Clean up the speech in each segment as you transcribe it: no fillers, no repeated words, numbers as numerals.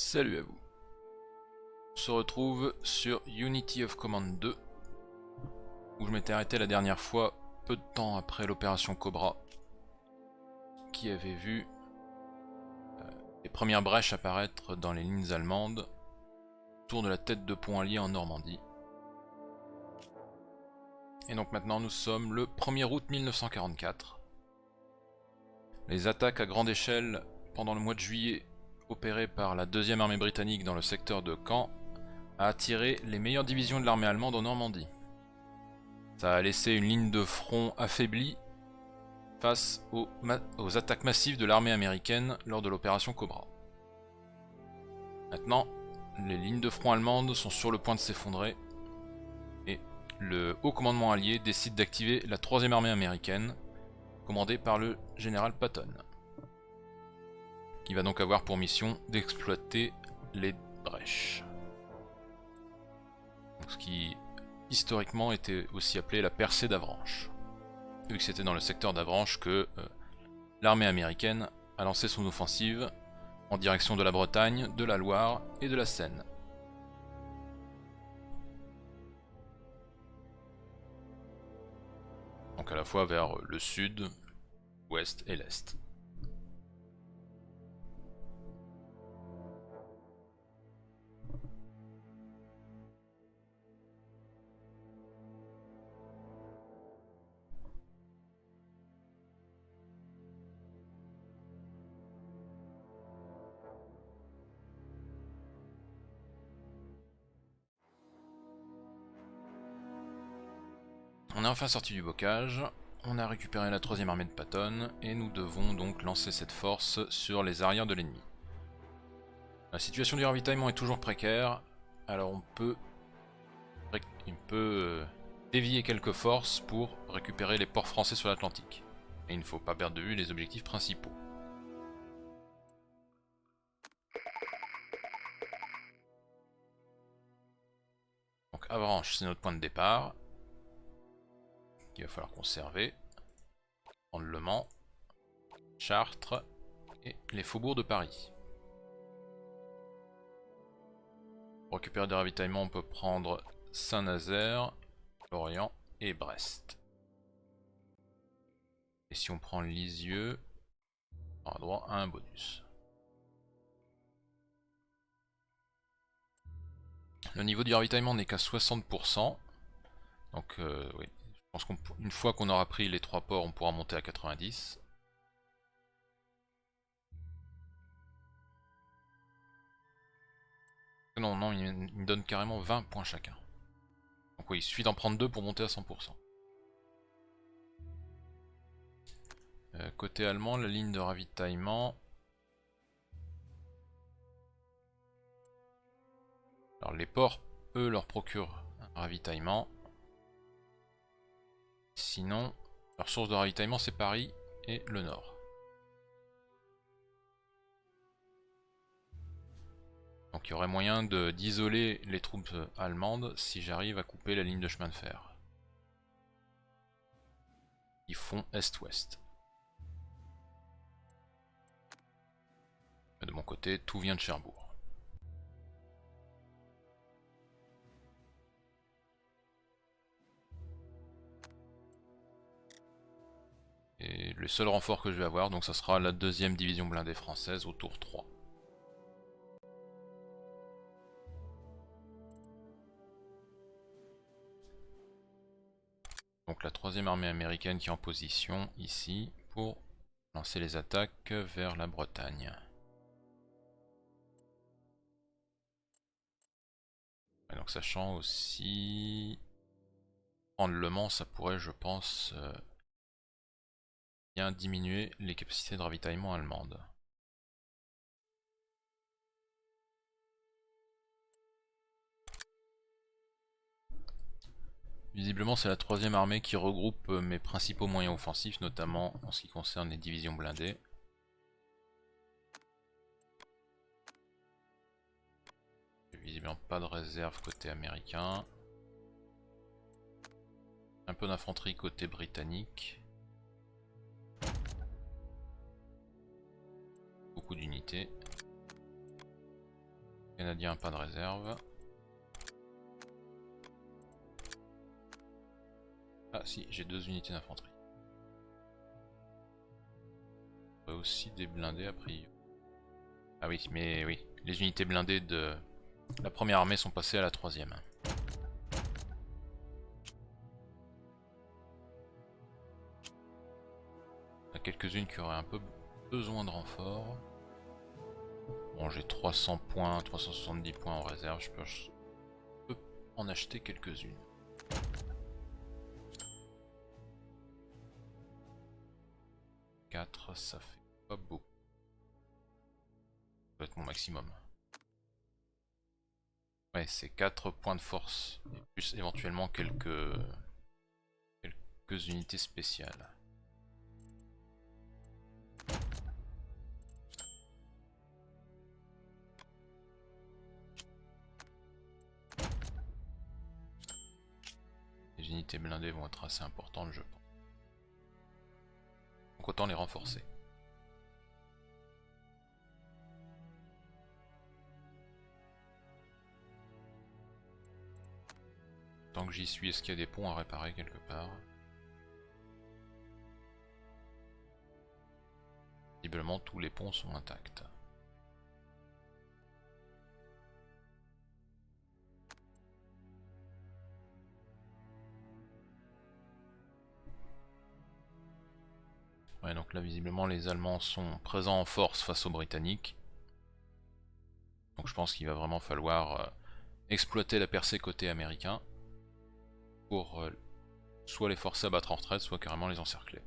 Salut à vous. On se retrouve sur Unity of Command 2, où je m'étais arrêté la dernière fois, peu de temps après l'opération Cobra, qui avait vu les premières brèches apparaître dans les lignes allemandes, autour de la tête de pont allié en Normandie. Et donc maintenant nous sommes le 1er août 1944. Les attaques à grande échelle pendant le mois de juillet opérées par la 2e armée britannique dans le secteur de Caen a attiré les meilleures divisions de l'armée allemande en Normandie. Ça a laissé une ligne de front affaiblie face aux attaques massives de l'armée américaine lors de l'opération Cobra. Maintenant, les lignes de front allemandes sont sur le point de s'effondrer et le haut commandement allié décide d'activer la 3e armée américaine, commandée par le général Patton, qui va donc avoir pour mission d'exploiter les brèches. Donc, ce qui historiquement était aussi appelé la percée d'Avranches, vu que c'était dans le secteur d'Avranches que l'armée américaine a lancé son offensive en direction de la Bretagne, de la Loire et de la Seine. Donc à la fois vers le sud, l'ouest et l'est. On est enfin sorti du bocage, on a récupéré la 3e armée de Patton et nous devons donc lancer cette force sur les arrières de l'ennemi. La situation du ravitaillement est toujours précaire, alors on peut dévier quelques forces pour récupérer les ports français sur l'Atlantique. Et il ne faut pas perdre de vue les objectifs principaux. Donc Avranches, c'est notre point de départ, qu'il va falloir conserver. Prendre Le Mans, Chartres et les faubourgs de Paris. Pour récupérer des ravitaillements, on peut prendre Saint-Nazaire, Lorient et Brest. Et si on prend Lisieux, on aura droit à un bonus. Le niveau du ravitaillement n'est qu'à 60%. Donc oui, je pense qu'une fois qu'on aura pris les 3 ports, on pourra monter à 90. Non, il me donne carrément 20 points chacun. Donc oui, il suffit d'en prendre 2 pour monter à 100%. Côté allemand, la ligne de ravitaillement. Alors les ports, eux, leur procurent un ravitaillement. Sinon, leur source de ravitaillement c'est Paris et le Nord. Donc il y aurait moyen d'isoler les troupes allemandes si j'arrive à couper la ligne de chemin de fer. Ils font est-ouest. De mon côté, tout vient de Cherbourg. Et le seul renfort que je vais avoir, donc ça sera la 2e division blindée française au tour 3. Donc la 3e armée américaine qui est en position ici pour lancer les attaques vers la Bretagne. Et donc sachant aussi prendre Le Mans, ça pourrait, je pense, bien diminuer les capacités de ravitaillement allemandes. Visiblement c'est la 3e armée qui regroupe mes principaux moyens offensifs, notamment en ce qui concerne les divisions blindées. Visiblement pas de réserve côté américain. Un peu d'infanterie côté britannique. Beaucoup d'unités. Canadien, pas de réserve. Ah si, j'ai 2 unités d'infanterie. Aussi des blindés a priori. Ah oui, mais oui, les unités blindées de la première armée sont passées à la 3ème. Il y en a quelques-unes qui auraient un peu besoin de renfort. Bon, j'ai 300 points, 370 points en réserve, je peux en acheter quelques-unes. Ça fait pas beaucoup. Ça va être mon maximum. Ouais, c'est 4 points de force. Et plus éventuellement quelques unités spéciales. Les unités blindées vont être assez importantes, je pense. Donc autant les renforcer. Tant que j'y suis, est-ce qu'il y a des ponts à réparer quelque part? Visiblement, tous les ponts sont intacts. Ouais, donc là, visiblement, les Allemands sont présents en force face aux Britanniques. Donc je pense qu'il va vraiment falloir exploiter la percée côté américain pour soit les forcer à battre en retraite, soit carrément les encercler.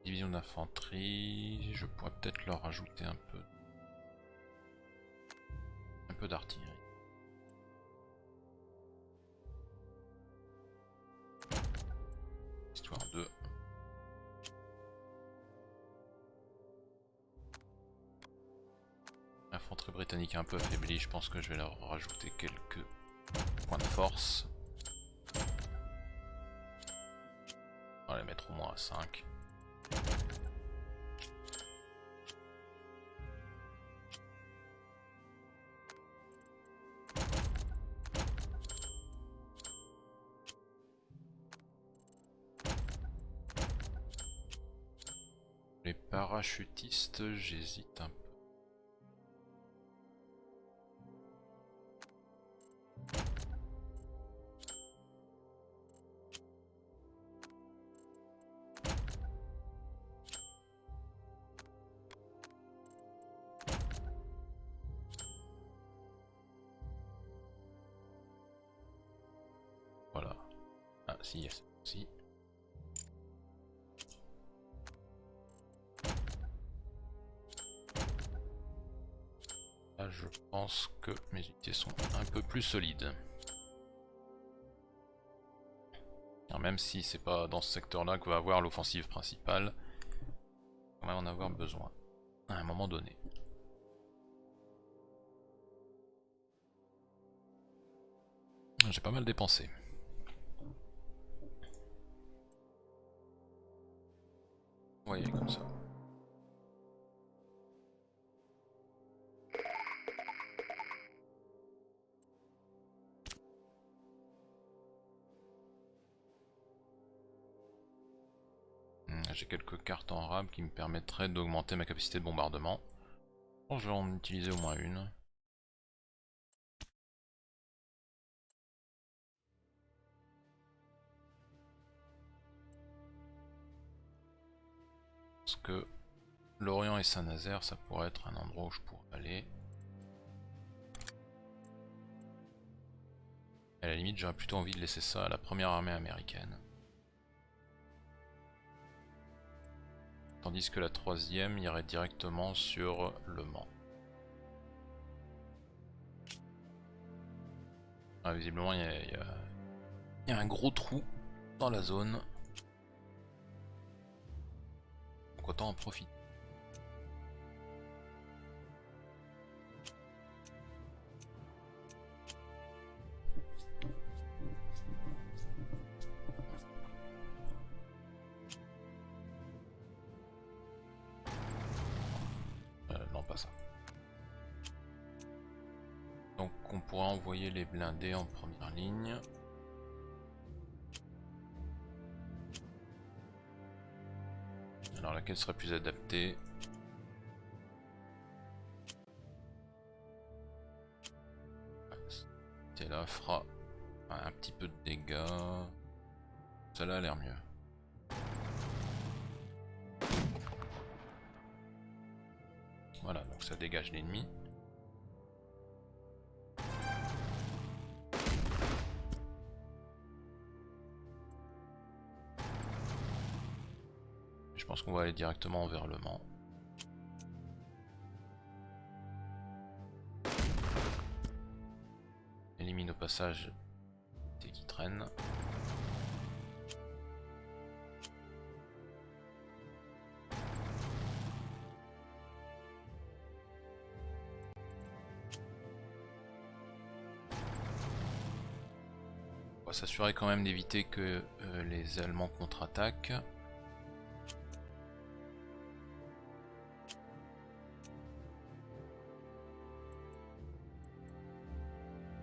Division d'infanterie, je pourrais peut-être leur rajouter un peu d'artillerie. Histoire de... L'infanterie britannique est un peu affaiblie, je pense que je vais leur rajouter quelques points de force. On va les mettre au moins à 5. Les parachutistes, j'hésite un peu. Voilà. Ah si, yes, si. Là, je pense que mes unités sont un peu plus solides. Alors, même si c'est pas dans ce secteur-là qu'on va avoir l'offensive principale, on va en avoir besoin à un moment donné. J'ai pas mal dépensé. On va y aller comme ça. J'ai quelques cartes en rab qui me permettraient d'augmenter ma capacité de bombardement. Bon, je vais en utiliser au moins une. Parce que Lorient et Saint-Nazaire, ça pourrait être un endroit où je pourrais aller. À la limite, j'aurais plutôt envie de laisser ça à la première armée américaine. Tandis que la 3ème irait directement sur Le Mans. Ah, visiblement, il y a un gros trou dans la zone. Donc autant en profiter. pourrait envoyer les blindés en première ligne. Alors laquelle serait plus adaptée? Celle-là fera un petit peu de dégâts. Celle-là a l'air mieux. Voilà, donc ça dégage l'ennemi. Je pense qu'on va aller directement vers le Mans. Élimine au passage ceux qui traînent. On va s'assurer quand même d'éviter que les Allemands contre-attaquent.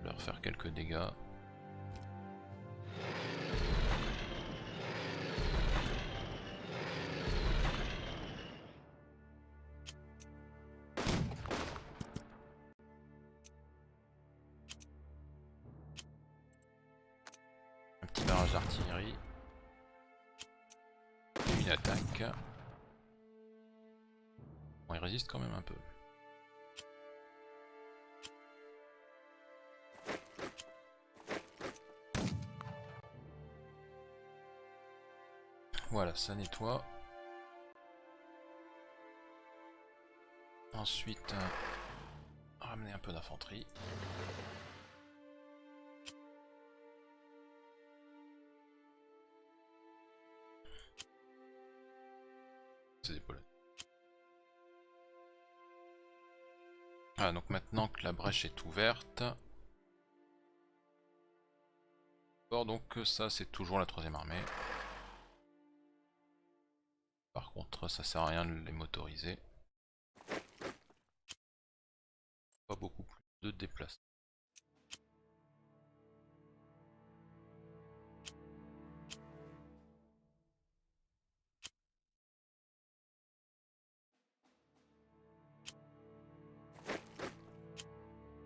Leur faire quelques dégâts. Un petit barrage d'artillerie. Une attaque. Bon, il résiste quand même un peu. Voilà, ça nettoie. Ensuite, ramener un peu d'infanterie. C'est des Polonais. Ah, donc maintenant que la brèche est ouverte. Bon, donc ça c'est toujours la 3ème armée. Par contre, ça sert à rien de les motoriser. Pas beaucoup plus de déplacement.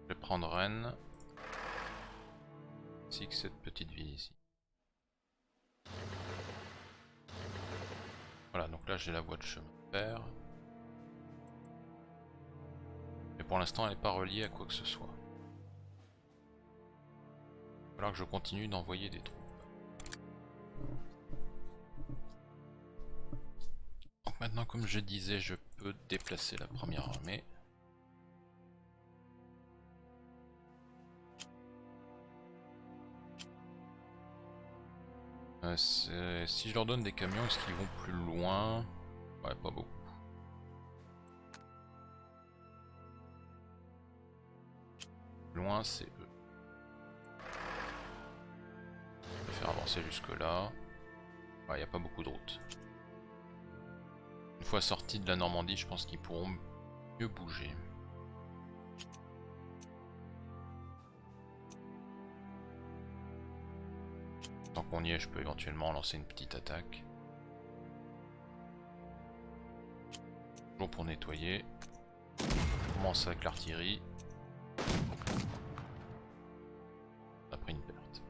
Je vais prendre Rennes. Ainsi que cette petite ville ici. Voilà, donc là j'ai la voie de chemin de fer. Mais pour l'instant elle n'est pas reliée à quoi que ce soit. Il va falloir que je continue d'envoyer des troupes. Donc maintenant, comme je disais, je peux déplacer la 1ère armée. Si je leur donne des camions, est-ce qu'ils vont plus loin? Ouais, pas beaucoup. Loin, c'est eux. Je vais faire avancer jusque là. Il n'y a pas beaucoup de routes. Une fois sortis de la Normandie, je pense qu'ils pourront mieux bouger. Tant qu'on y est, je peux éventuellement lancer une petite attaque. Toujours pour nettoyer. On commence avec l'artillerie. On a pris une perte.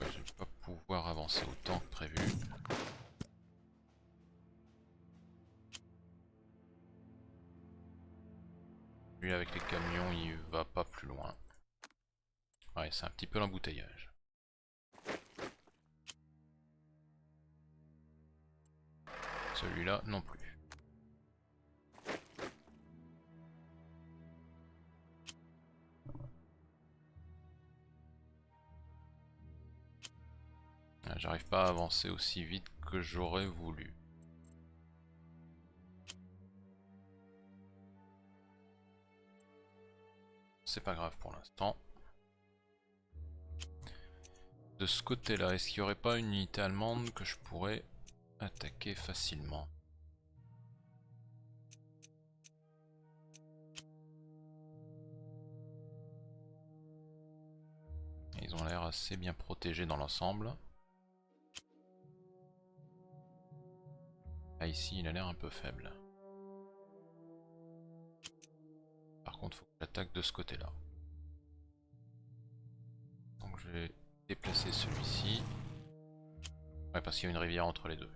Je vais pas pouvoir avancer autant que prévu. Lui avec les camions, il va pas plus loin. Ouais, c'est un petit peu l'embouteillage. Celui-là non plus. J'arrive pas à avancer aussi vite que j'aurais voulu. C'est pas grave pour l'instant. De ce côté-là, est-ce qu'il n'y aurait pas une unité allemande que je pourrais attaquer facilement? Ils ont l'air assez bien protégés dans l'ensemble. Là ici il a l'air un peu faible. Par contre faut que j'attaque de ce côté là. Donc je vais déplacer celui-ci. Ouais, parce qu'il y a une rivière entre les deux.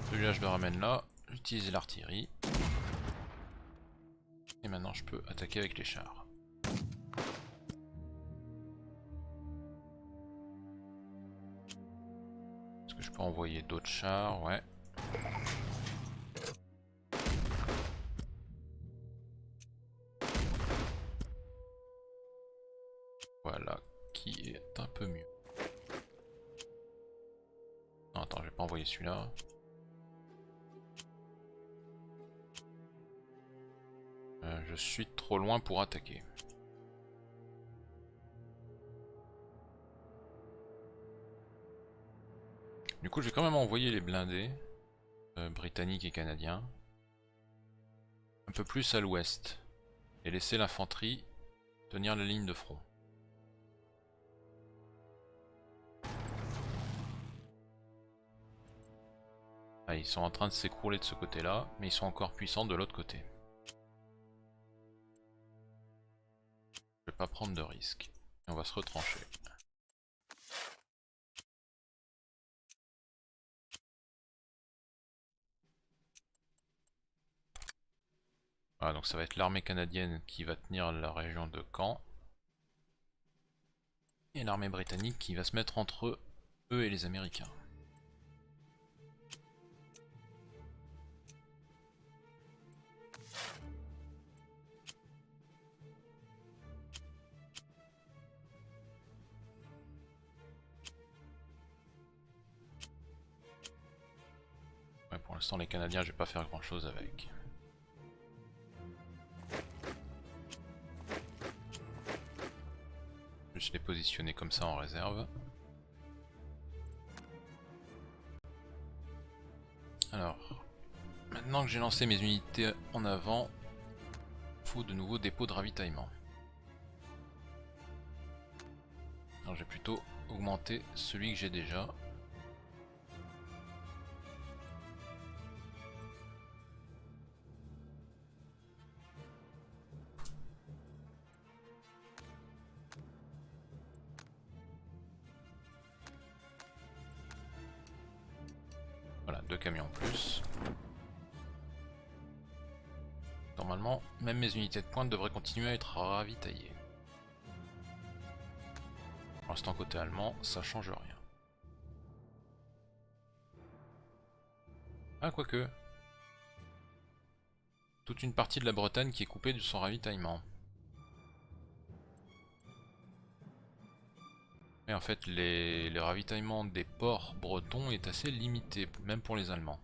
Celui-là je le ramène là, j'utilise l'artillerie. Et maintenant je peux attaquer avec les chars. Est-ce que je peux envoyer d'autres chars? Ouais. Voilà, qui est un peu mieux. Non, attends, je vais pas envoyer celui-là. Je suis trop loin pour attaquer. Du coup, je vais quand même envoyer les blindés britanniques et canadiens un peu plus à l'ouest et laisser l'infanterie tenir la ligne de front. Ah, ils sont en train de s'écrouler de ce côté-là, mais ils sont encore puissants de l'autre côté. Je vais pas prendre de risques. Et on va se retrancher. Voilà, donc ça va être l'armée canadienne qui va tenir la région de Caen. Et l'armée britannique qui va se mettre entre eux et les Américains. Ouais, pour l'instant les Canadiens je vais pas faire grand chose avec. Juste les positionner comme ça en réserve. Alors, maintenant que j'ai lancé mes unités en avant, il faut de nouveaux dépôts de ravitaillement. Alors j'ai plutôt augmenté celui que j'ai déjà. Voilà, 2 camions en plus. Normalement, même mes unités de pointe devraient continuer à être ravitaillées. Pour l'instant, côté allemand, ça change rien. Ah, quoique. Toute une partie de la Bretagne qui est coupée de son ravitaillement. Et en fait, les ravitaillements des ports bretons est assez limité, même pour les Allemands.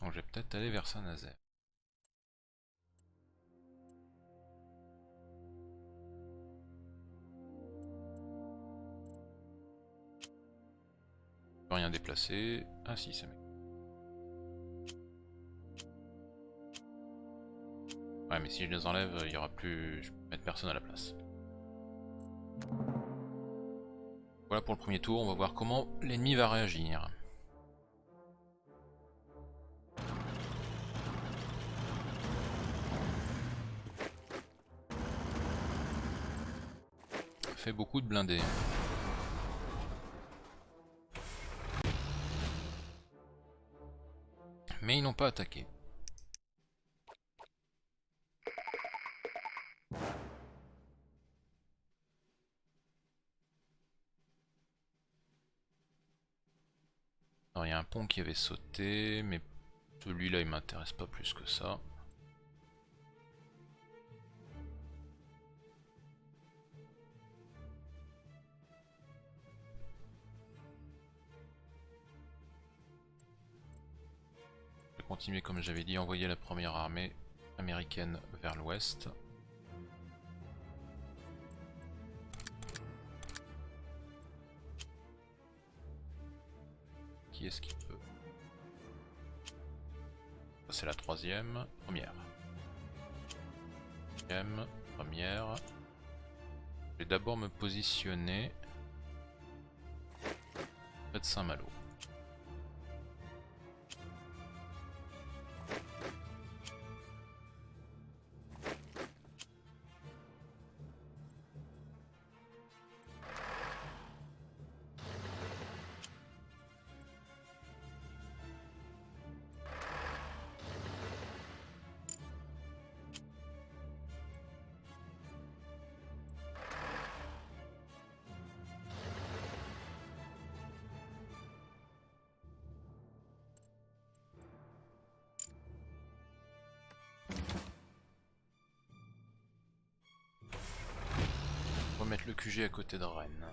Donc je vais peut-être aller vers Saint-Nazaire. Je peux rien déplacer. Ah si, ça m'est. Ouais, mais si je les enlève, il y aura plus. Je peux mettre personne à la place. Voilà pour le premier tour, on va voir comment l'ennemi va réagir. Ça fait beaucoup de blindés. Mais ils n'ont pas attaqué. Alors il y a un pont qui avait sauté, mais celui-là il m'intéresse pas plus que ça. Je vais continuer comme j'avais dit, envoyer la première armée américaine vers l'ouest. Qui est-ce qui peut? c'est la troisième. Première. Deuxième. Première. Je vais d'abord me positionner près de Saint-Malo. On va mettre le QG à côté de Rennes.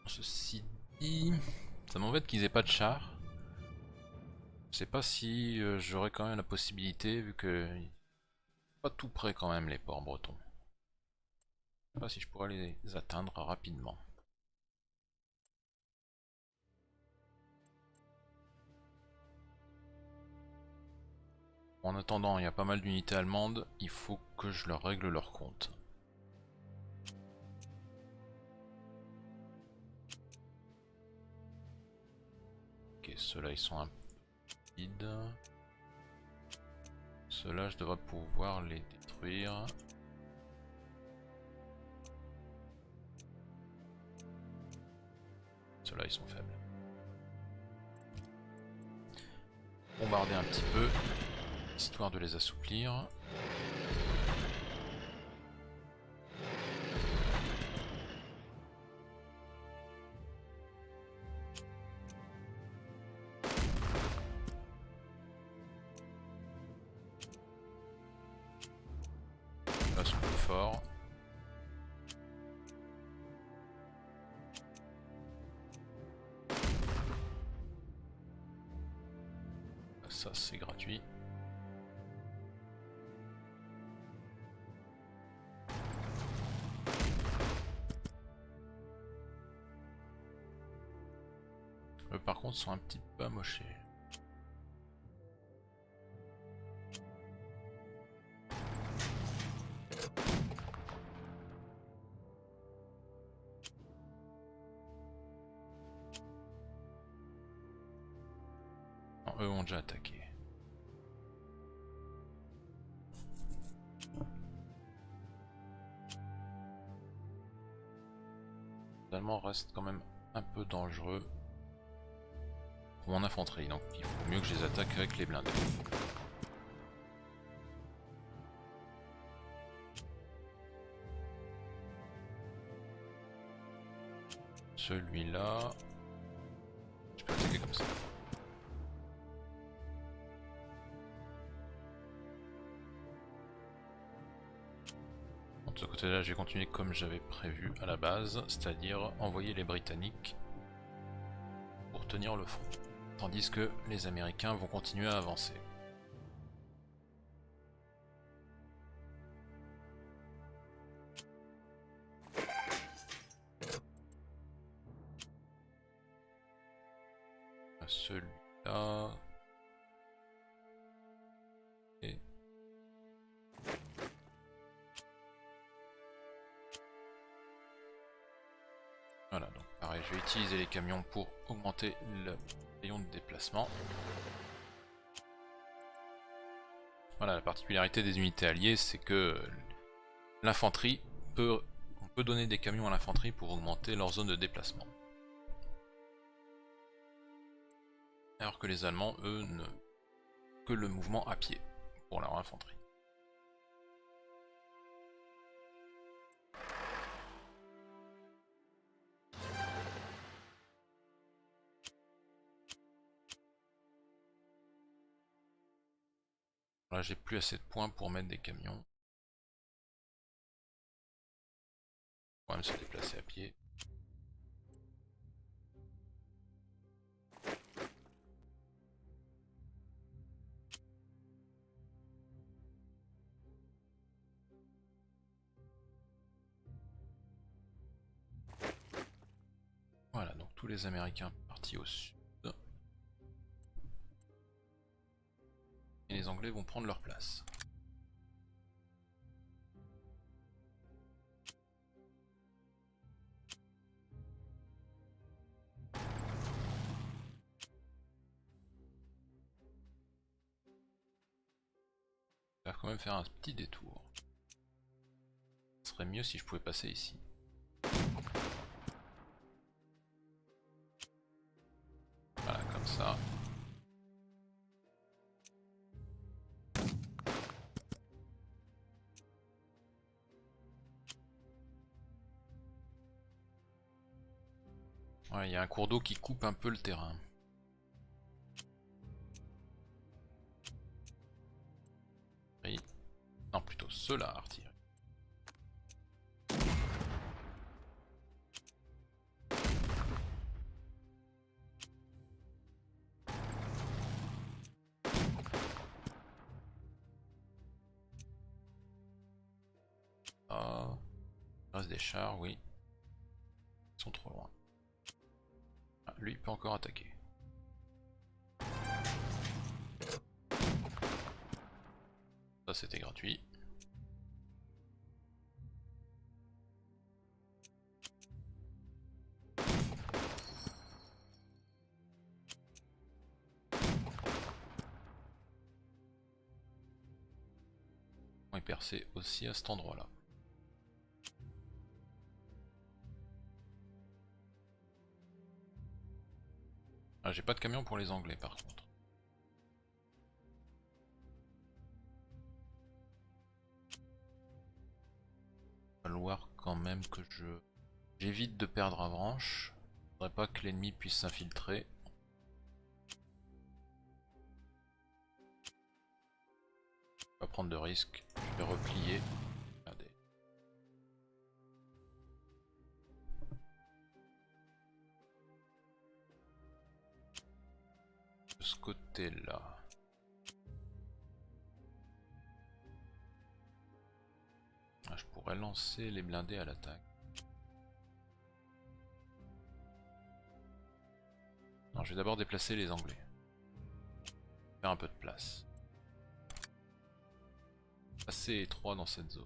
Ceci dit, ça m'embête qu'ils aient pas de char. Je sais pas si j'aurais quand même la possibilité, vu que pas tout près quand même les ports bretons. Je sais pas si je pourrais les atteindre rapidement. En attendant, il y a pas mal d'unités allemandes, il faut que je leur règle leur compte. Ok, ceux-là ils sont un peu vides. Ceux-là je devrais pouvoir les détruire. Ceux-là ils sont faibles. Bombarder un petit peu, histoire de les assouplir. Là sont plus forts. Ça c'est gratuit. Eux par contre sont un petit peu amochés. Non, eux ont déjà attaqué. Les Allemands restent quand même un peu dangereux pour mon infanterie, donc il faut mieux que je les attaque avec les blindés. Celui-là, je peux attaquer comme ça. Bon, de ce côté-là, je vais continuer comme j'avais prévu à la base, c'est-à-dire envoyer les Britanniques pour tenir le front, tandis que les Américains vont continuer à avancer. Celui-là... Et... Voilà, donc pareil, je vais utiliser les camions pour augmenter le rayon de déplacement. Voilà, la particularité des unités alliées, c'est que l'infanterie on peut donner des camions à l'infanterie pour augmenter leur zone de déplacement. Alors que les Allemands, eux, ne que le mouvement à pied pour leur infanterie. Là, j'ai plus assez de points pour mettre des camions. On va même se déplacer à pied. Voilà, donc tous les Américains partis au sud. les Anglais vont prendre leur place. Il va quand même faire un petit détour. Ce serait mieux si je pouvais passer ici. Voilà, comme ça. Ouais, il y a un cours d'eau qui coupe un peu le terrain. Oui. Non, plutôt ceux-là, artillerie. Ah, il reste des chars, oui. Ils sont trop loin. Ah, lui, il peut encore attaquer. Ça, c'était gratuit. On est percé aussi à cet endroit-là. Ah, j'ai pas de camion pour les Anglais par contre. Il va falloir quand même que j'évite de perdre Avranches. Faudrait pas que l'ennemi puisse s'infiltrer. Pas prendre de risques. Je vais replier. Regardez. De ce côté-là. Ah, je pourrais lancer les blindés à l'attaque. Non, je vais d'abord déplacer les Anglais. Faire un peu de place. Assez étroit dans cette zone.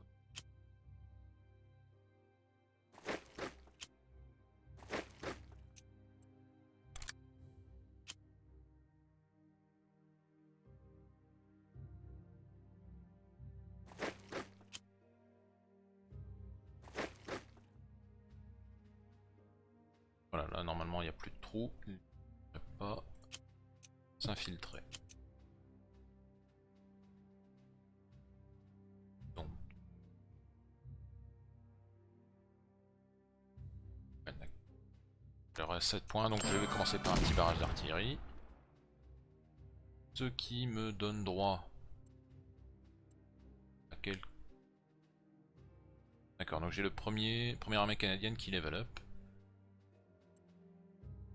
Voilà, là normalement il n'y a plus de trous. Il ne devrait pas s'infiltrer. Donc. Il reste 7 points, donc je vais commencer par un petit barrage d'artillerie. Ce qui me donne droit à quel... D'accord, donc j'ai le première armée canadienne qui level up.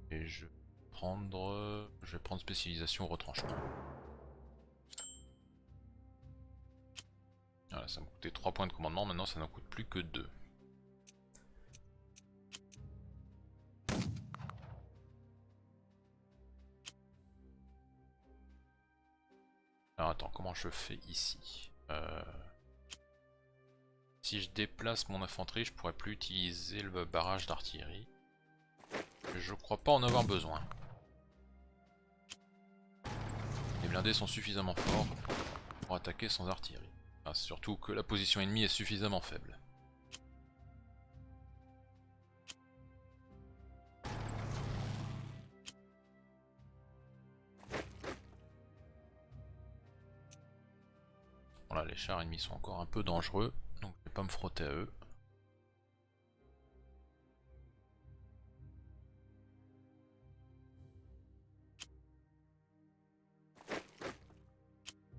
Et je vais prendre spécialisation retranchement. Voilà, ça me coûtait 3 points de commandement, maintenant ça n'en coûte plus que 2. Alors attends, comment je fais ici Si je déplace mon infanterie, je pourrais plus utiliser le barrage d'artillerie. Je crois pas en avoir besoin. Les blindés sont suffisamment forts pour attaquer sans artillerie. Enfin, surtout que la position ennemie est suffisamment faible. Voilà, les chars ennemis sont encore un peu dangereux, donc je vais pas me frotter à eux.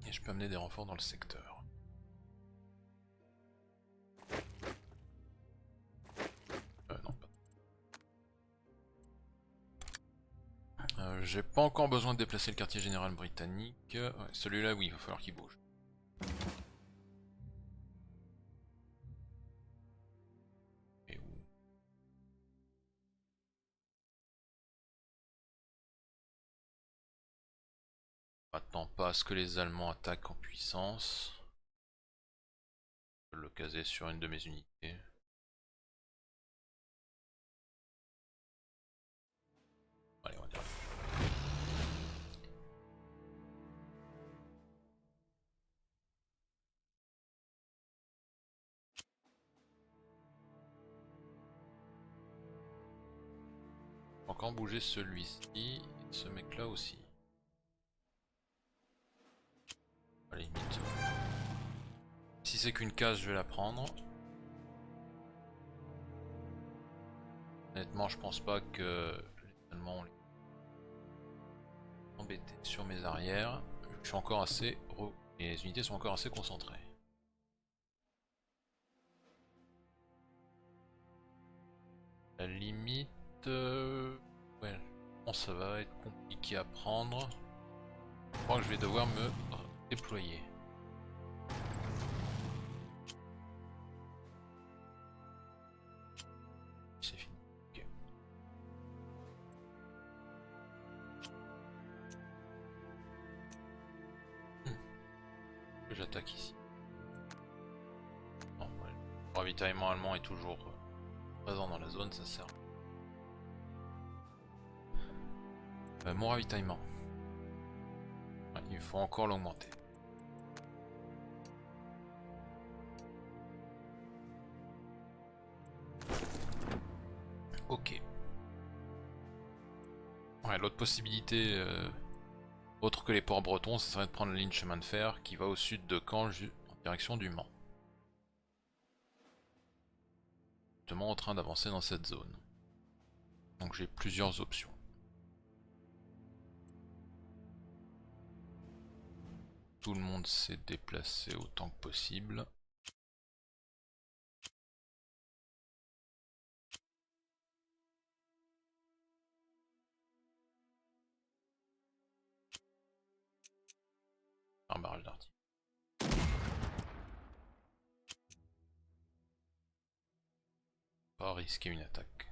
Et je peux amener des renforts dans le secteur. Non, pas. J'ai pas encore besoin de déplacer le quartier général britannique. Ouais, celui-là, oui, il va falloir qu'il bouge. Et où? Maintenant, pas à ce que les Allemands attaquent en puissance. Je peux le caser sur une de mes unités. Allez, on va dire. Encore bouger celui-ci et ce mec là aussi. À la limite. Si c'est qu'une case, je vais la prendre. Honnêtement, je pense pas que les Allemands ont les embêtés sur mes arrières. Je suis encore assez. Les unités sont encore assez concentrées. À la limite. Ouais, bon, ça va être compliqué à prendre. Je crois que je vais devoir me déployer. C'est fini. Ok. J'attaque ici. Non, ouais. Le ravitaillement allemand est toujours présent dans la zone, ça sert. Mon ravitaillement. Ouais, il faut encore l'augmenter. Ok. Ouais, l'autre possibilité, autre que les ports bretons, ça serait de prendre la ligne chemin de fer qui va au sud de Caen en direction du Mans. Justement en train d'avancer dans cette zone. Donc j'ai plusieurs options. Tout le monde s'est déplacé autant que possible. Un barrage d'artillerie. Pas risquer une attaque.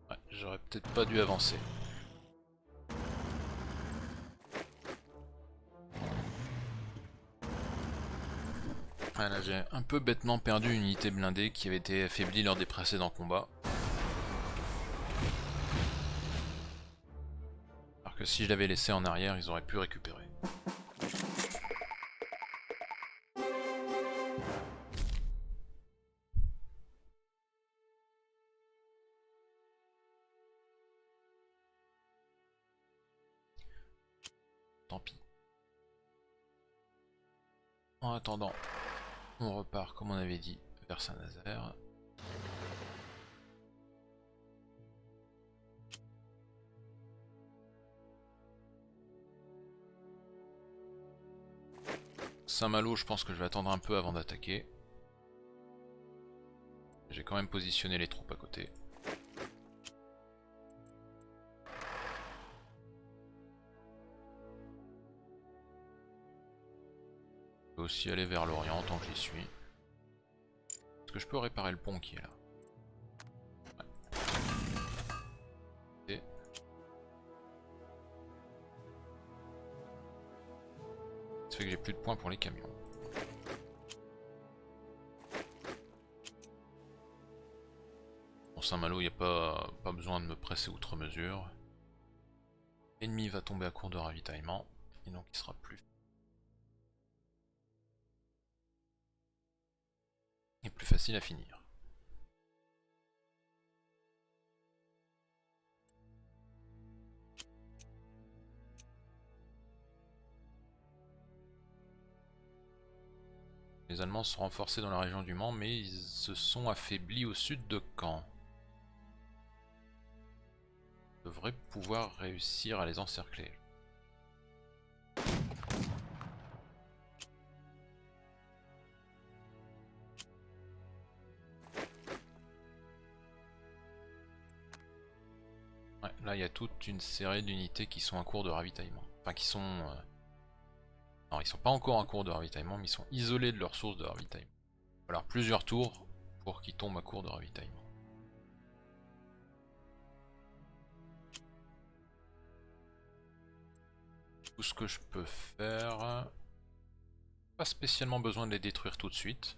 Ouais, j'aurais peut-être pas dû avancer. Voilà, j'ai un peu bêtement perdu une unité blindée qui avait été affaiblie lors des précédents combats. Alors que si je l'avais laissé en arrière, ils auraient pu récupérer. Tant pis. En attendant, on repart comme on avait dit vers Saint-Nazaire. Saint-Malo, je pense que je vais attendre un peu avant d'attaquer. J'ai quand même positionné les troupes à côté. Je peux aussi aller vers l'Orient tant que j'y suis. Est-ce que je peux réparer le pont qui est là? Ouais. Ça fait que j'ai plus de points pour les camions. Pour Saint-Malo, il n'y a pas besoin de me presser outre mesure. L'ennemi va tomber à court de ravitaillement, et donc il sera plus facile à finir. Les Allemands sont renforcés dans la région du Mans, mais ils se sont affaiblis au sud de Caen. On devrait pouvoir réussir à les encercler. Ouais, là il y a toute une série d'unités qui sont en cours de ravitaillement. Enfin qui sont... Non, ils sont pas encore en cours de ravitaillement, mais ils sont isolés de leur source de ravitaillement. Il va falloir plusieurs tours pour qu'ils tombent à court de ravitaillement. Tout ce que je peux faire... Pas spécialement besoin de les détruire tout de suite.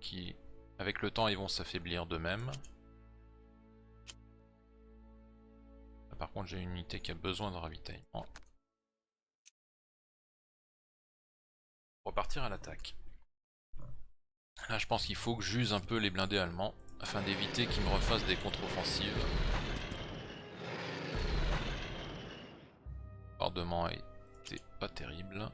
Qui, avec le temps, ils vont s'affaiblir d'eux-mêmes. Par contre, j'ai une unité qui a besoin de ravitaillement. Repartir à l'attaque. Là, je pense qu'il faut que j'use un peu les blindés allemands afin d'éviter qu'ils me refassent des contre-offensives. Le bombardement était pas terrible.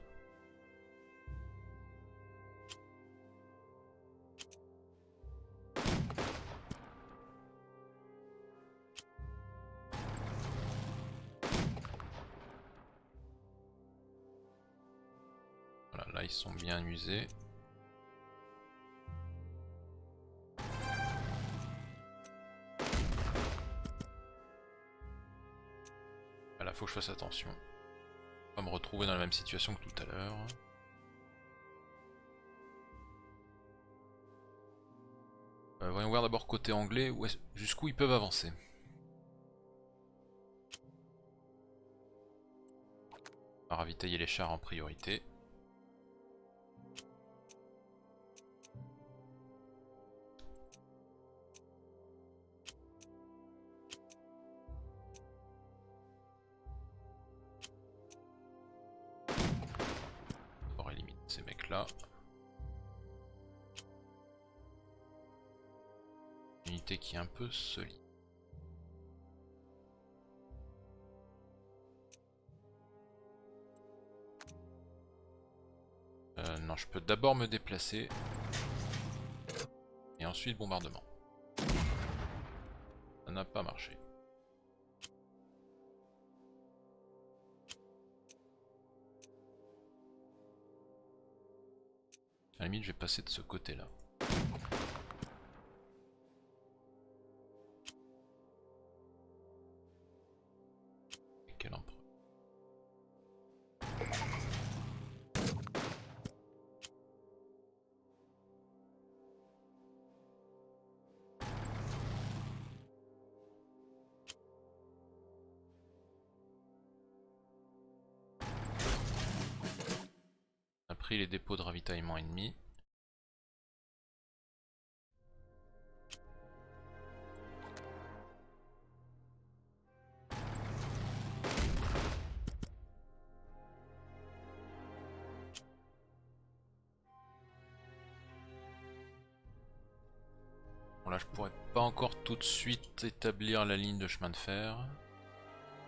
Voilà, là ils sont bien usés. Là, faut que je fasse attention. Pas me retrouver dans la même situation que tout à l'heure. Voyons voir d'abord côté anglais, jusqu'où ils peuvent avancer. On va ravitailler les chars en priorité. On va éliminer ces mecs là. Unité qui est un peu solide. Non, je peux d'abord me déplacer. Et ensuite bombardement. Ça n'a pas marché. À la limite, je vais passer de ce côté-là. Quel empereur. On a pris les dépôts de ravitaillement ennemis. Bon là je pourrais pas encore tout de suite établir la ligne de chemin de fer.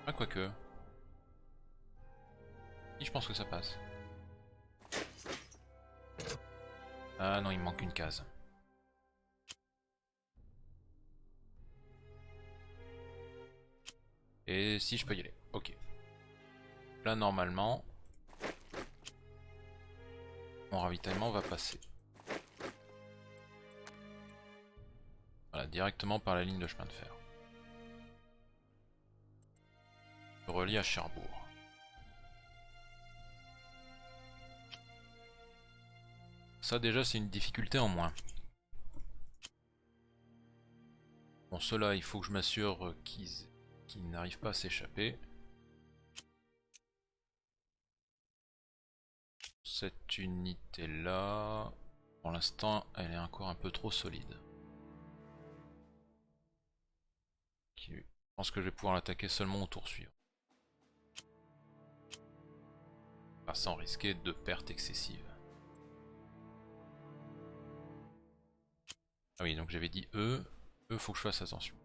Ah quoique. Si je pense que ça passe. Ah non il me manque une case. Et si je peux y aller, ok. Là normalement, mon ravitaillement va passer. Voilà, directement par la ligne de chemin de fer. Je relie à Cherbourg. Ça déjà c'est une difficulté en moins. Bon ceux-là il faut que je m'assure qu'ils n'arrivent pas à s'échapper. Cette unité là, pour l'instant elle est encore un peu trop solide. Je pense que je vais pouvoir l'attaquer seulement au tour suivant. Pas sans risquer de pertes excessives. Ah oui donc j'avais dit eux faut que je fasse attention.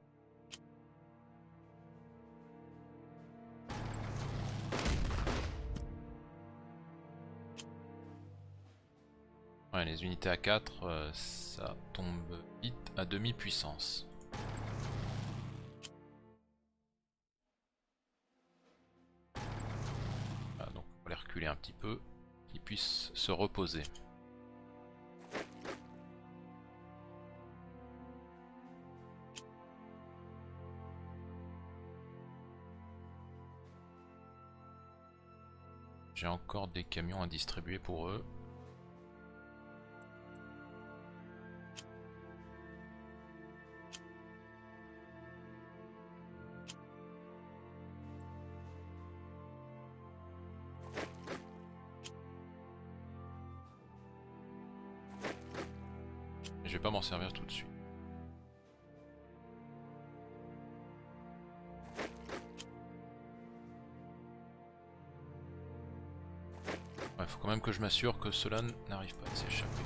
Ouais, les unités à 4, ça tombe vite à demi-puissance. Voilà, donc on va les reculer un petit peu, qu'ils puissent se reposer. J'ai encore des camions à distribuer pour eux. Je vais pas m'en servir tout de suite. Ouais, faut quand même que je m'assure que cela n'arrive pas à s'échapper.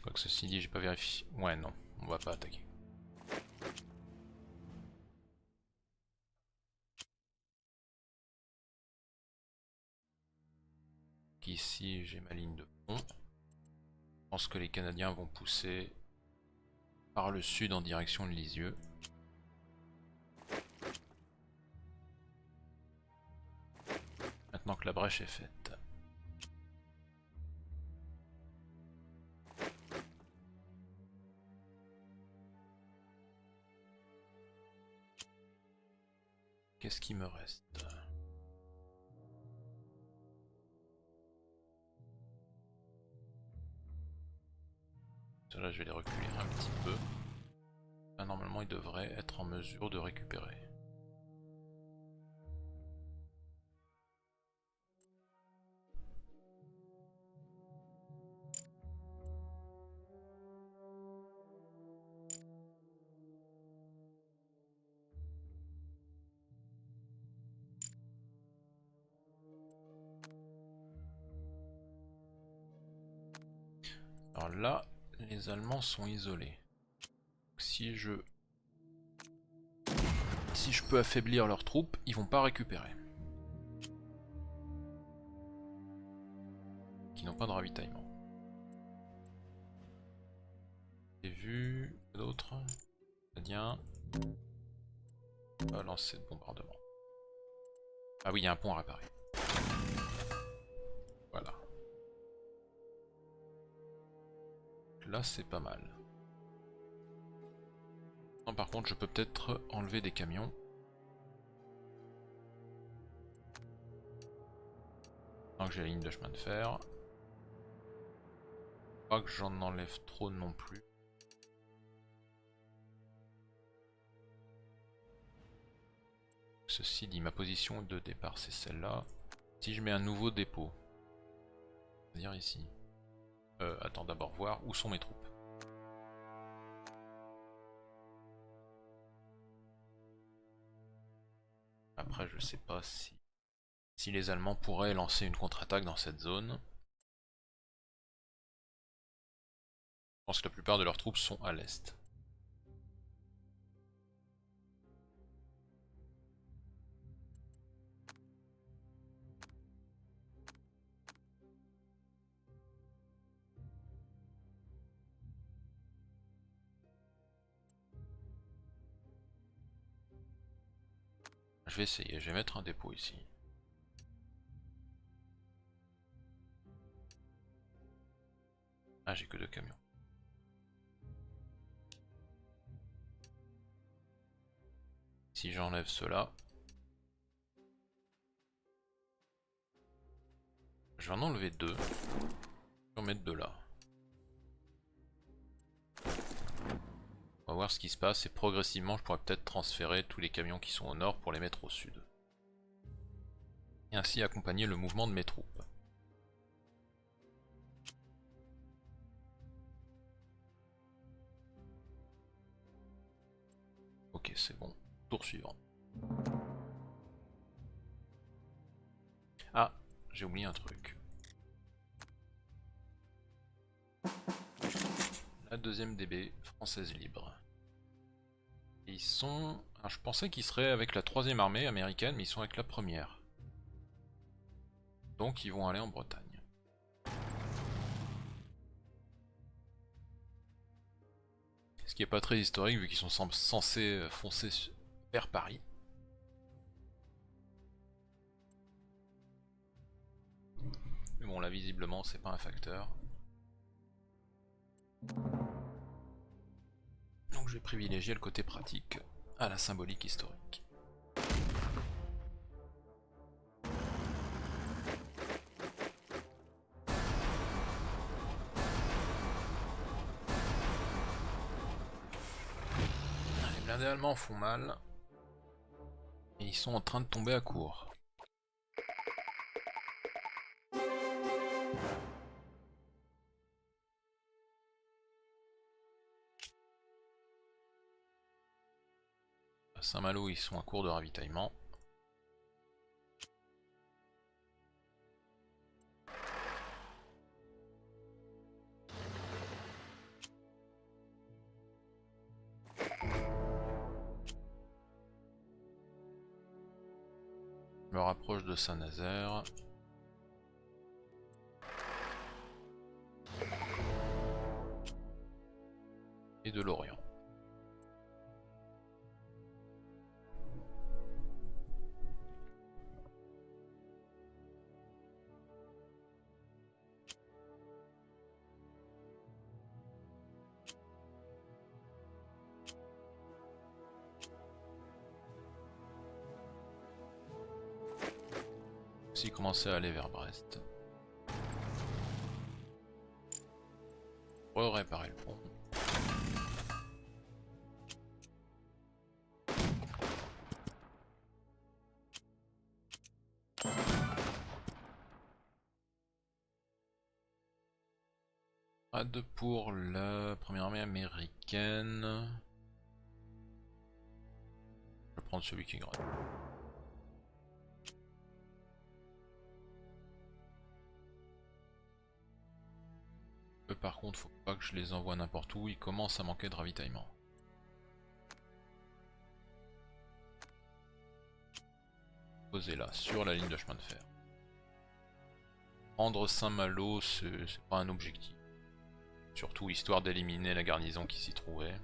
Quoique ceci dit, j'ai pas vérifié. Ouais, non, on va pas attaquer. Ici, j'ai ma ligne de pont. Je pense que les Canadiens vont pousser par le sud en direction de Lisieux. Maintenant que la brèche est faite. Qu'est-ce qui me reste? Là, je vais les reculer un petit peu. Là, normalement, ils devraient être en mesure de récupérer. Alors là, les Allemands sont isolés. Si je peux affaiblir leurs troupes, ils vont pas récupérer. Qui n'ont pas de ravitaillement. J'ai vu d'autres. Canadiens. Pas lancer de bombardement. Ah oui, il y a un pont à réparer. Voilà. Là, c'est pas mal. Non, par contre, je peux peut-être enlever des camions. Tant que j'ai la ligne de chemin de fer. Pas que j'en enlève trop non plus. Ceci dit, ma position de départ c'est celle-là. Si je mets un nouveau dépôt, c'est-à-dire ici. Attends, d'abord voir où sont mes troupes. Après, je sais pas si les Allemands pourraient lancer une contre-attaque dans cette zone. Je pense que la plupart de leurs troupes sont à l'est. Je vais essayer, je vais mettre un dépôt ici. Ah, j'ai que 2 camions. Si j'enlève cela, je vais en enlever 2. Je vais en mettre 2 là. On va voir ce qui se passe et progressivement je pourrais peut-être transférer tous les camions qui sont au nord pour les mettre au sud. Et ainsi accompagner le mouvement de mes troupes. Ok, c'est bon. Tour suivant. Ah, j'ai oublié un truc. La deuxième DB française libre. Et ils sont... Alors, je pensais qu'ils seraient avec la 3ème armée américaine, mais ils sont avec la 1ère. Donc ils vont aller en Bretagne. Ce qui n'est pas très historique vu qu'ils sont censés foncer vers Paris. Mais bon, là visiblement c'est pas un facteur. Donc je vais privilégier le côté pratique à la symbolique historique. Les blindés allemands font mal. Et ils sont en train de tomber à court. À Saint-Malo, ils sont à court de ravitaillement. Je me rapproche de Saint-Nazaire. Et de Lorient. Aussi commencer à aller vers Brest. Réparer le pont. Ad pour la première armée américaine. Je vais prendre celui qui gratte. Eux par contre faut pas que je les envoie n'importe où, ils commencent à manquer de ravitaillement. Posez là, sur la ligne de chemin de fer. Prendre Saint-Malo, c'est pas un objectif. Surtout histoire d'éliminer la garnison qui s'y trouvait.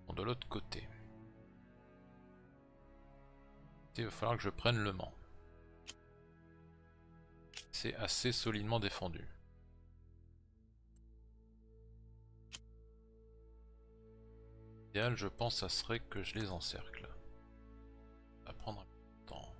Bon, de l'autre côté. Il va falloir que je prenne Le Mans. C'est assez solidement défendu. L'idéal, je pense, ça serait que je les encercle. Ça va prendre un peu de temps.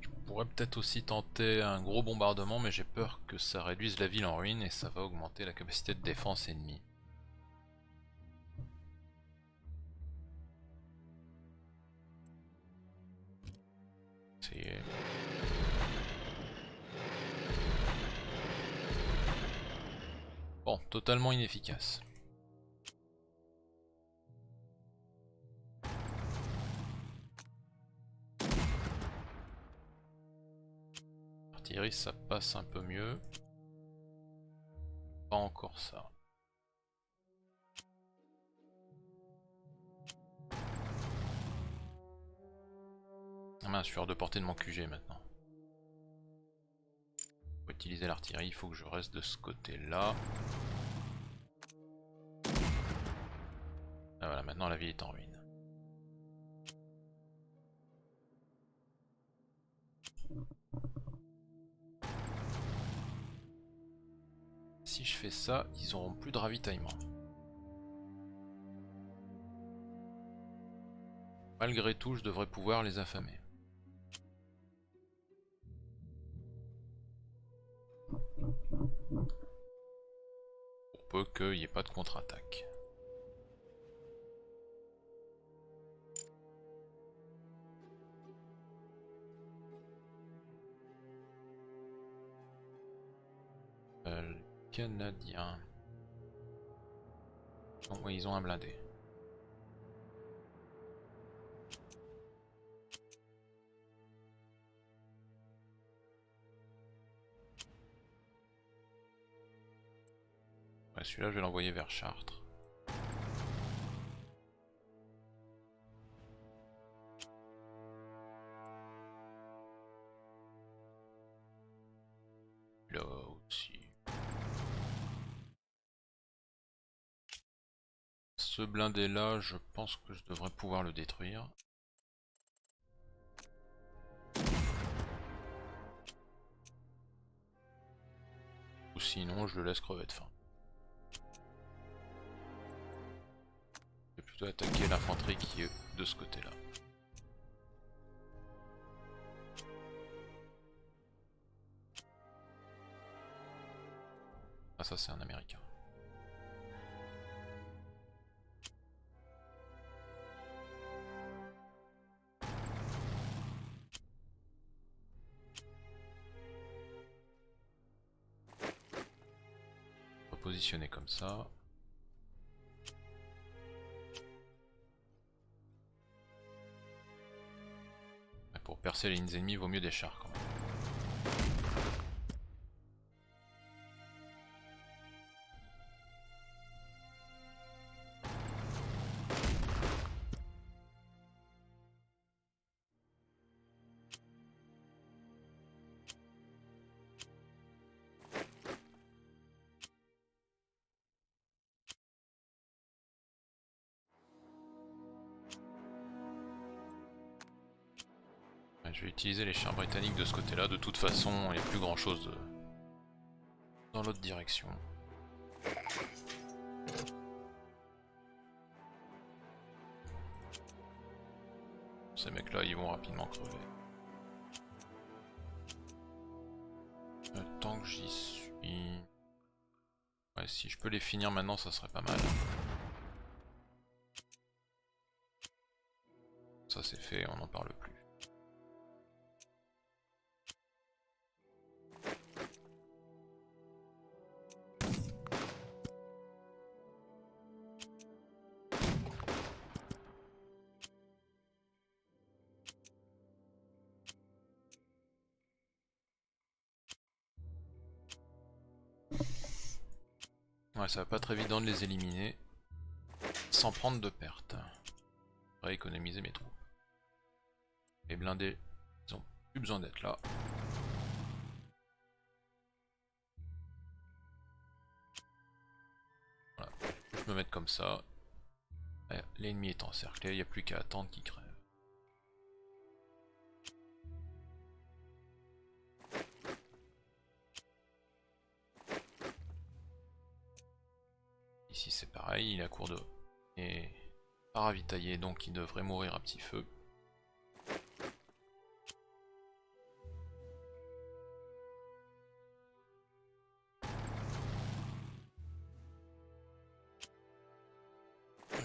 Je pourrais peut-être aussi tenter un gros bombardement, mais j'ai peur que ça réduise la ville en ruine et ça va augmenter la capacité de défense ennemie. Bon, totalement inefficace. L'artillerie, ça passe un peu mieux. Pas encore ça. Ah mince, je suis hors de portée de mon QG maintenant. Pour utiliser l'artillerie, il faut que je reste de ce côté-là. Ah voilà, maintenant la ville est en ruine. Si je fais ça, ils auront plus de ravitaillement. Malgré tout, je devrais pouvoir les affamer. Pour peu qu'il n'y ait pas de contre-attaque. Canadiens. Bon, ouais, ils ont un blindé. Ouais, celui-là je vais l'envoyer vers Chartres. Là aussi. Ce blindé là, je pense que je devrais pouvoir le détruire. Ou sinon je le laisse crever de faim. Je vais plutôt attaquer l'infanterie qui est de ce côté là. Ah ça c'est un américain. Positionner comme ça. Pour percer les lignes ennemies, il vaut mieux des chars quand même. Je vais utiliser les chars britanniques de ce côté-là. De toute façon, il n'y a plus grand-chose dans l'autre direction. Ces mecs-là, ils vont rapidement crever. Le temps que j'y suis... Ouais, si je peux les finir maintenant, ça serait pas mal. Ça c'est fait, on n'en parle plus. Ouais, ça va pas être évident de les éliminer sans prendre de pertes. Je vais économiser mes troupes. Les blindés, ils ont plus besoin d'être là. Voilà, je me mettre comme ça. L'ennemi est encerclé, il n'y a plus qu'à attendre qu'il crève. Ici c'est pareil, il est à court d'eau. Et pas ravitaillé, donc il devrait mourir à petit feu.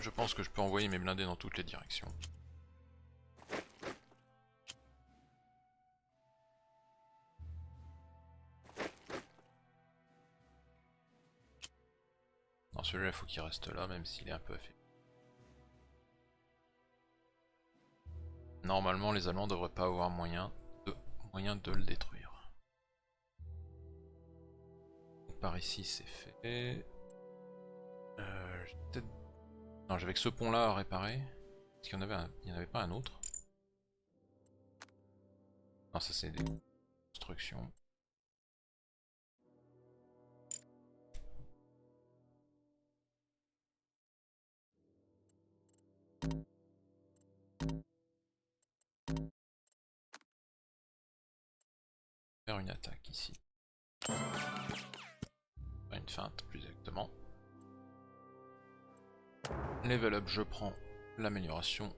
Je pense que je peux envoyer mes blindés dans toutes les directions. Non, celui-là il faut qu'il reste là, même s'il est un peu affaibli. Normalement les Allemands devraient pas avoir moyen de le détruire. Donc, par ici c'est fait. Non, j'avais que ce pont là à réparer. Est-ce qu'il y en avait il n'y en avait pas un autre? Non, ça c'est des constructions. Faire une attaque ici. Pas une feinte, plus exactement. Level up, je prends l'amélioration.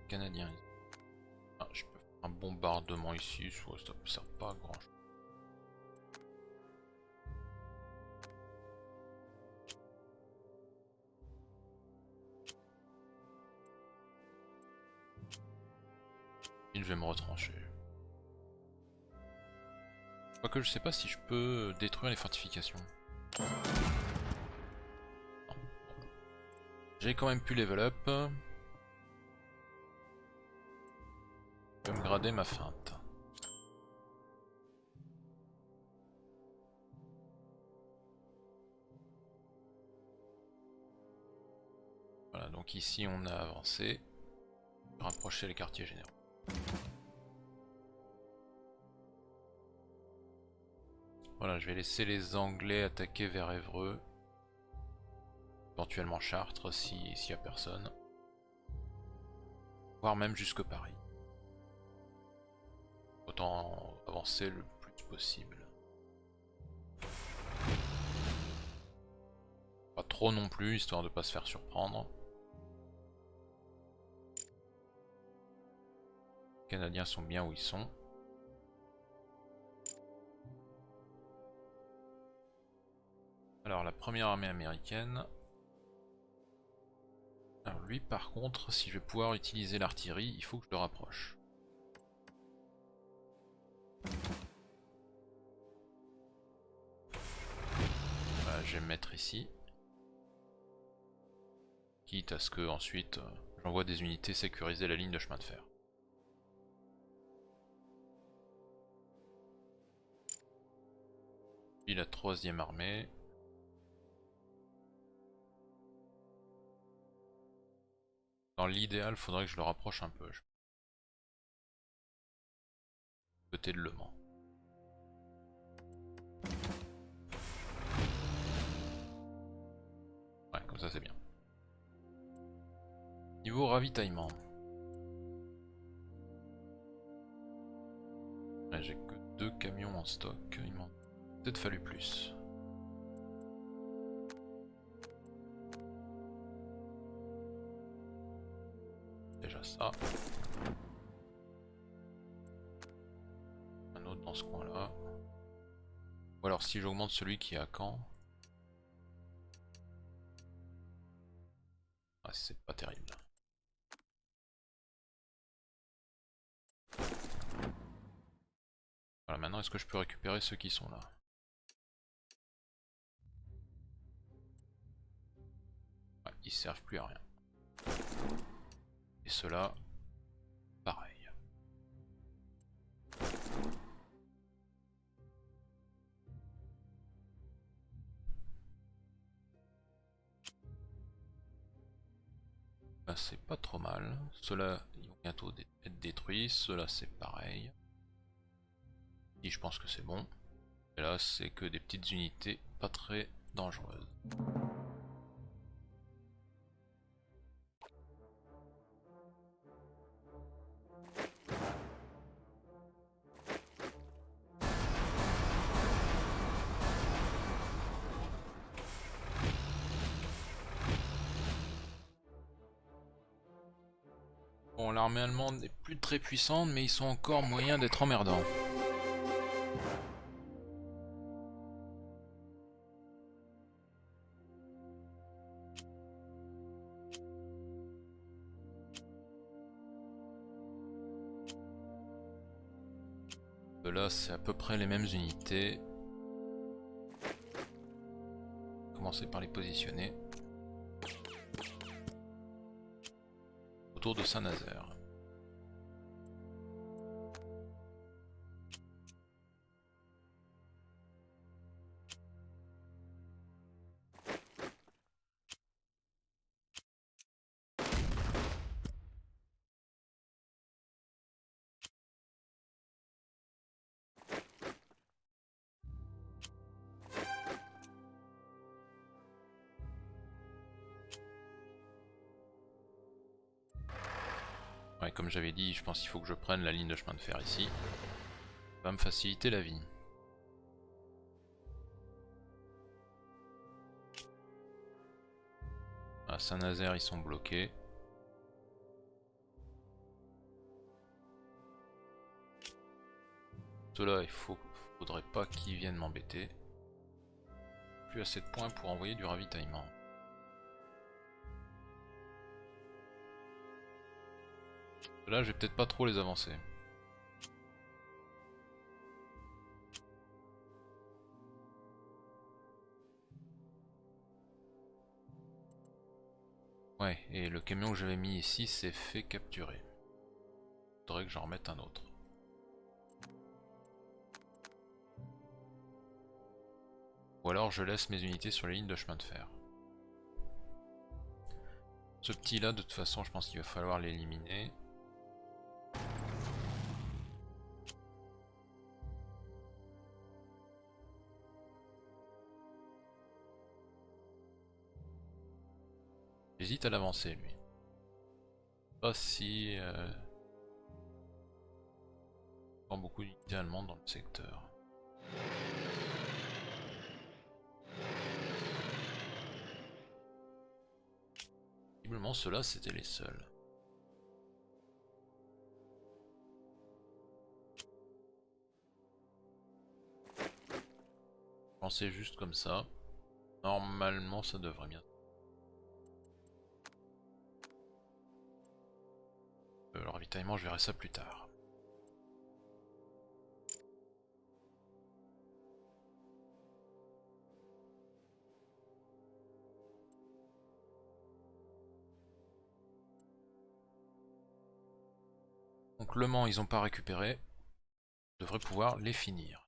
Canadien. Ah, je peux faire un bombardement ici, soit ça ne sert pas à grand chose. Je vais me retrancher. Quoique je sais pas si je peux détruire les fortifications. J'ai quand même pu level up. Je vais me grader ma feinte. Voilà, donc ici on a avancé, rapprocher les quartiers généraux. Voilà, je vais laisser les Anglais attaquer vers Évreux, éventuellement Chartres s'il n'y a personne, voire même jusque Paris. Autant avancer le plus possible. Pas trop non plus, histoire de pas se faire surprendre. Les Canadiens sont bien où ils sont. Alors la première armée américaine. Alors lui par contre, si je vais pouvoir utiliser l'artillerie, il faut que je le rapproche. Voilà, je vais me mettre ici. Quitte à ce que ensuite j'envoie des unités sécuriser la ligne de chemin de fer. Puis la troisième armée. Dans l'idéal, il faudrait que je le rapproche un peu. Côté de Le Mans. Ouais, comme ça c'est bien. Niveau ravitaillement. Ouais, j'ai que 2 camions en stock, il m'en a peut-être fallu plus. Déjà ça. Un autre dans ce coin là. Ou alors si j'augmente celui qui est à Caen. Ah, c'est pas terrible. Voilà, maintenant est-ce que je peux récupérer ceux qui sont là? Ouais, ils servent plus à rien. Et ceux-là, pareil. Bah, c'est pas trop mal. Ceux-là, ils vont bientôt être détruits. Ceux-là, c'est pareil. Et je pense que c'est bon. Et là, c'est que des petites unités pas très dangereuses. Bon, l'armée allemande n'est plus très puissante, mais ils sont encore moyens d'être emmerdants. Là, c'est à peu près les mêmes unités. Commencer par les positionner. Autour de Saint-Nazaire. Ouais, comme j'avais dit, je pense qu'il faut que je prenne la ligne de chemin de fer ici. Ça va me faciliter la vie. À Saint-Nazaire, ils sont bloqués. Ceux-là, faudrait pas qu'ils viennent m'embêter. Plus assez de points pour envoyer du ravitaillement. Là, je vais peut-être pas trop les avancer. Ouais, et le camion que j'avais mis ici s'est fait capturer. Faudrait que j'en remette un autre. Ou alors je laisse mes unités sur les lignes de chemin de fer. Ce petit là, de toute façon, je pense qu'il va falloir l'éliminer. J'hésite à l'avancer lui. Pas si... Pas beaucoup d'unités allemandes dans le secteur. Visiblement ceux-là c'était les seuls. Pensez juste comme ça. Normalement ça devrait bien. Le ravitaillement, je verrai ça plus tard. Donc Le Mans ils n'ont pas récupéré. On devrait pouvoir les finir.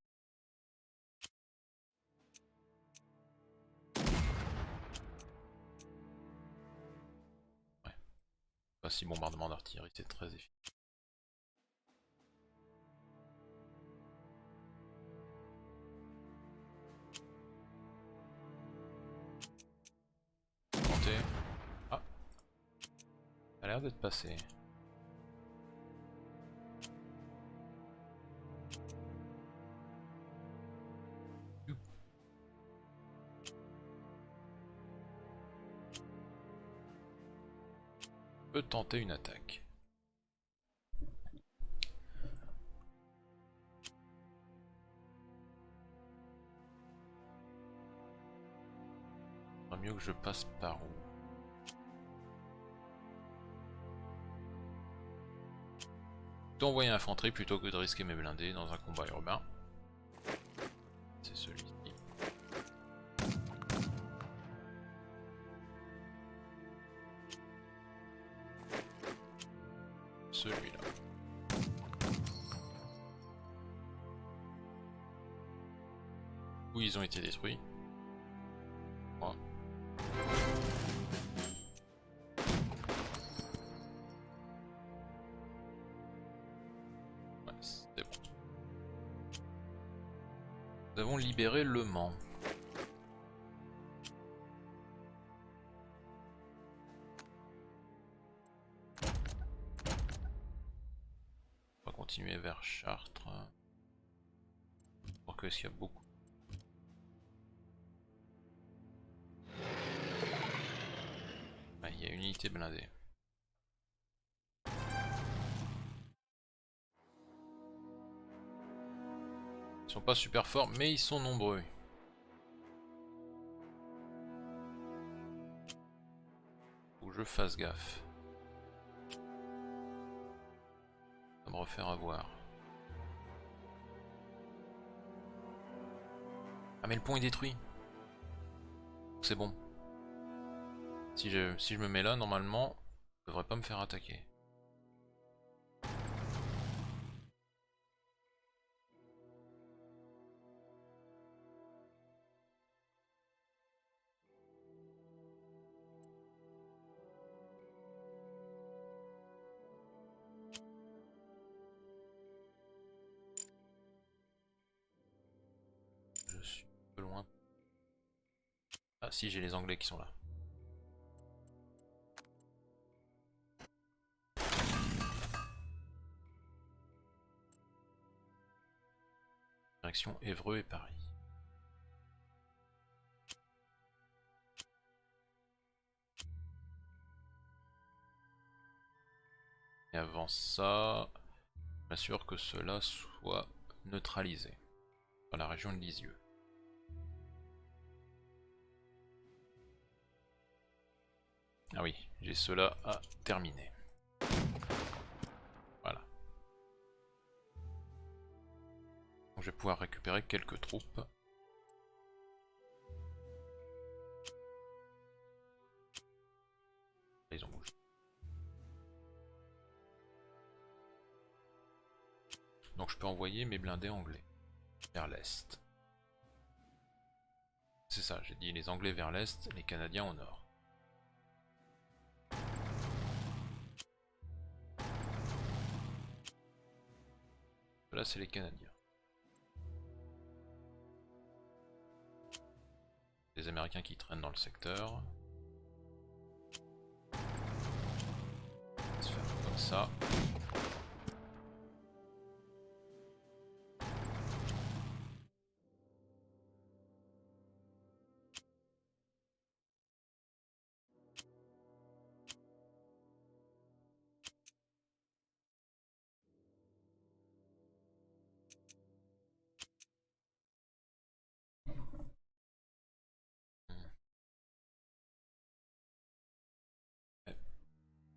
Ouais. Pas si bombardement d'artillerie, c'est très efficace. Tenter. Ah, ça a l'air d'être passé. Peut tenter une attaque. Il vaut mieux que je passe par où? D'envoyer l'infanterie plutôt que de risquer mes blindés dans un combat urbain. C'est celui-ci. Celui-là. Où ils ont été détruits. Oh. Ouais, c'est bon. Nous avons libéré Le Mans. On va continuer vers Chartres. Pour que s'il y a beaucoup. Ah, il y a une unité blindée. Ils sont pas super forts, mais ils sont nombreux. Faut que je fasse gaffe. Ça va me refaire avoir. Ah mais le pont est détruit. C'est bon. Si je me mets là, normalement, je devrais pas me faire attaquer. Je suis un peu loin. Ah si, j'ai les Anglais qui sont là. Direction Évreux et Paris. Et avant ça, je m'assure que cela soit neutralisé dans la région de Lisieux. Ah oui, j'ai cela à terminer. Voilà. Donc je vais pouvoir récupérer quelques troupes. Ils ont bougé. Donc je peux envoyer mes blindés anglais vers l'est. C'est ça, j'ai dit les Anglais vers l'est, les Canadiens au nord. Là c'est les Canadiens. Les Américains qui traînent dans le secteur. On va se faire comme ça.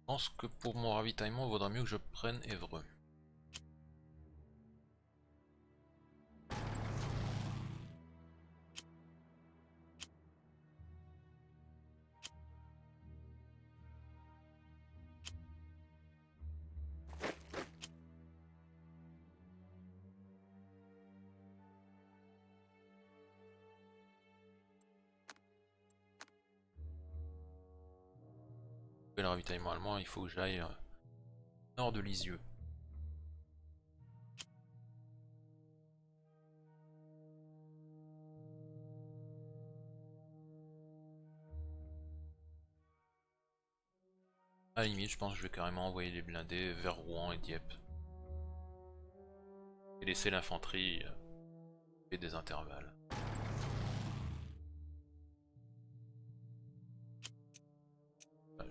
Je pense que pour mon ravitaillement, il vaudrait mieux que je prenne Évreux. Le ravitaillement allemand, il faut que j'aille nord de Lisieux. À la limite, je pense que je vais carrément envoyer les blindés vers Rouen et Dieppe. Et laisser l'infanterie et des intervalles.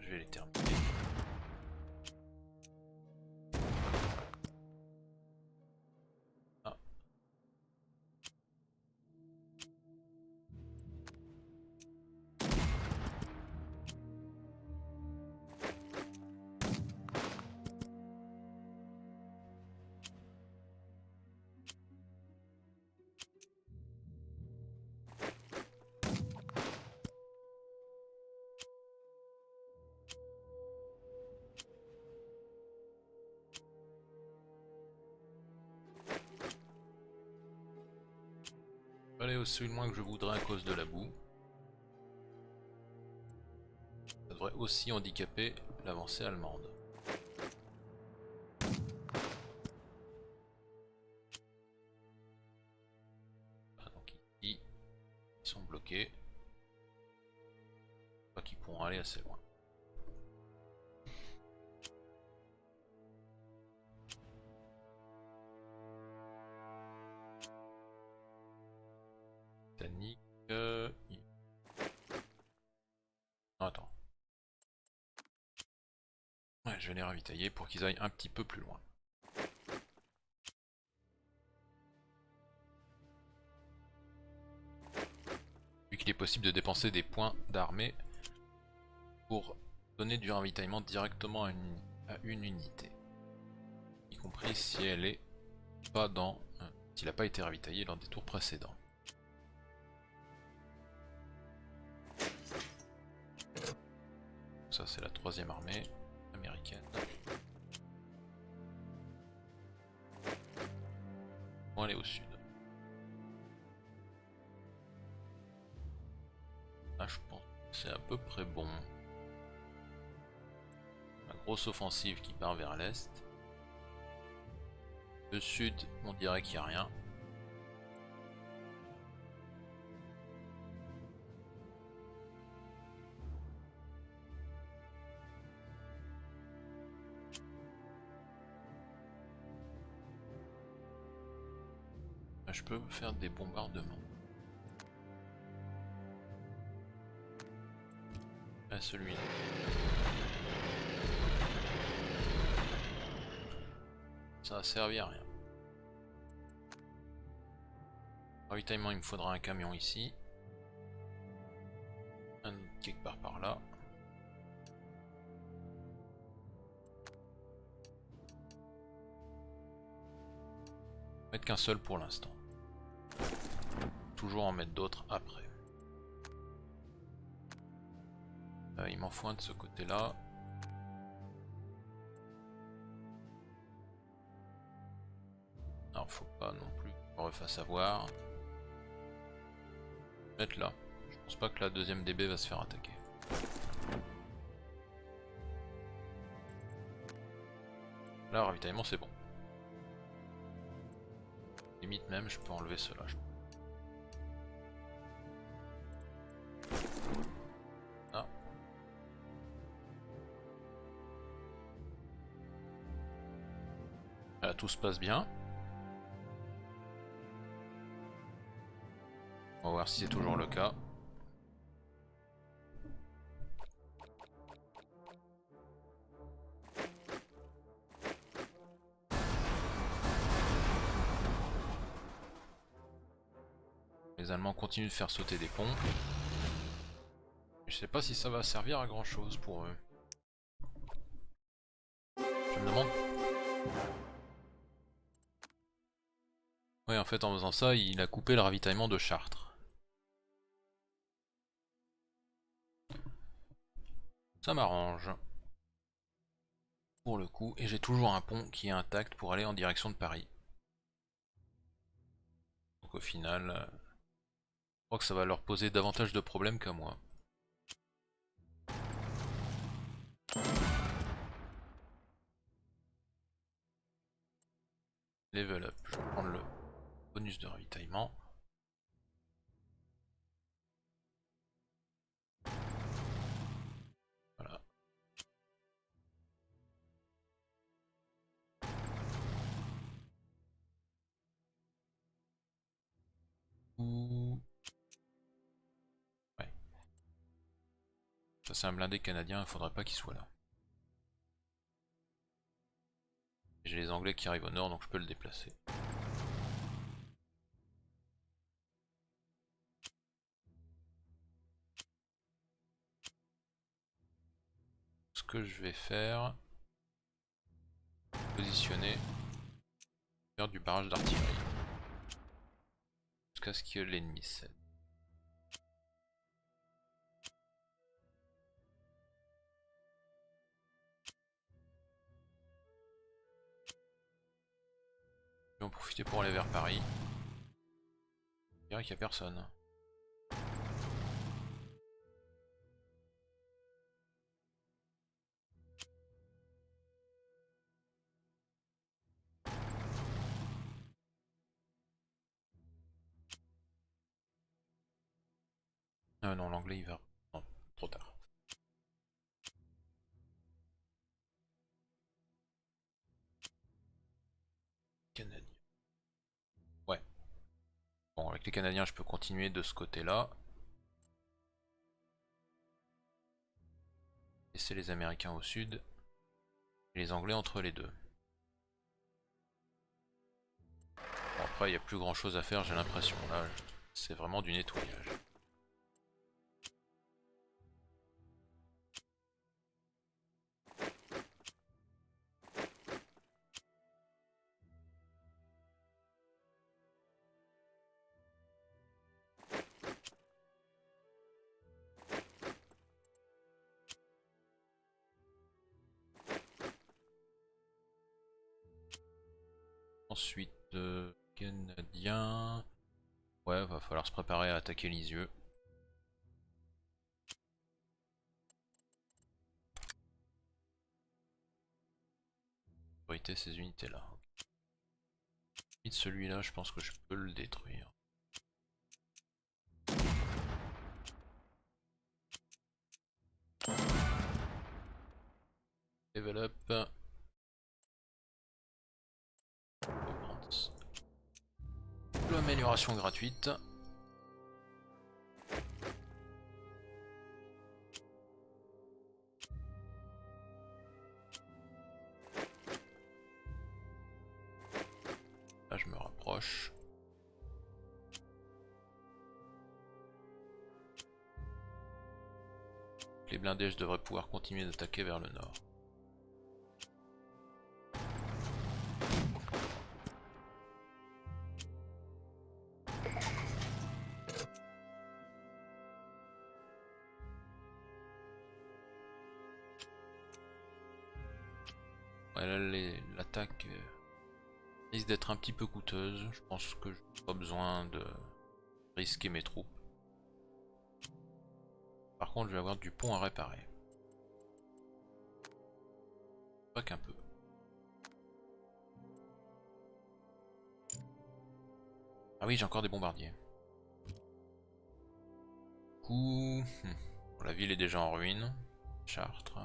Je vais les terminer. Ah. Aller aussi loin que je voudrais à cause de la boue. Ça devrait aussi handicaper l'avancée allemande. Ah, donc ici, ils sont bloqués. Pas qu'ils pourront aller assez loin. Britannique. Attends. Ouais, je vais les ravitailler pour qu'ils aillent un petit peu plus loin. Vu qu'il est possible de dépenser des points d'armée pour donner du ravitaillement directement à une unité. Y compris si elle est pas dans... s'il n'a pas été ravitaillé dans des tours précédents. Ça c'est la 3e armée américaine. On va aller au sud. Là je pense que c'est à peu près bon. La grosse offensive qui part vers l'est. Le sud, on dirait qu'il n'y a rien. Là, je peux faire des bombardements. Là, celui-là. Ça a servi à rien. Ravitaillement, il me faudra un camion ici. Un quelque part par là. Mettre qu'un seul pour l'instant. Toujours en mettre d'autres après. Il m'en faut un de ce côté-là. Alors faut pas non plus que je me refasse avoir. Mettre là. Je pense pas que la 2ème DB va se faire attaquer. Là, ravitaillement c'est bon. limite même, je peux enlever cela. Ah. Là, tout se passe bien. On va voir si c'est toujours le cas. Les Allemands continuent de faire sauter des ponts. Je sais pas si ça va servir à grand chose pour eux. Je me demande. Ouais, en fait, en faisant ça, il a coupé le ravitaillement de Chartres. Ça m'arrange. Pour le coup, et j'ai toujours un pont qui est intact pour aller en direction de Paris. Donc au final, je crois que ça va leur poser davantage de problèmes qu'à moi. Level up, je vais prendre le bonus de ravitaillement. Voilà. Ouais. Ça c'est un blindé canadien, il faudrait pas qu'il soit là. J'ai les Anglais qui arrivent au nord, donc je peux le déplacer. Ce que je vais faire, positionner, faire du barrage d'artillerie. Jusqu'à ce que l'ennemi cède. Je vais en profiter pour aller vers Paris. Je dirais qu'il n'y a personne. Ah non, l'anglais il va. Non, trop tard. Canadien. Ouais. Bon, avec les Canadiens, je peux continuer de ce côté-là. Laisser les Américains au sud. Et les Anglais entre les deux. Bon, après, il n'y a plus grand chose à faire, j'ai l'impression. Là, c'est vraiment du nettoyage. Ensuite, Canadiens. Ouais, va falloir se préparer à attaquer Lisieux. Priorité ces unités-là. Celui-là, je pense que je peux le détruire. Level up. L'amélioration gratuite. Là, je me rapproche. Les blindés, je devrais pouvoir continuer d'attaquer vers le nord. Ouais, là, l'attaque risque d'être un petit peu coûteuse. Je pense que je n'ai pas besoin de risquer mes troupes. Par contre, je vais avoir du pont à réparer. Pas qu'un peu. Ah oui, j'ai encore des bombardiers. Du coup, bon, la ville est déjà en ruine. Chartres.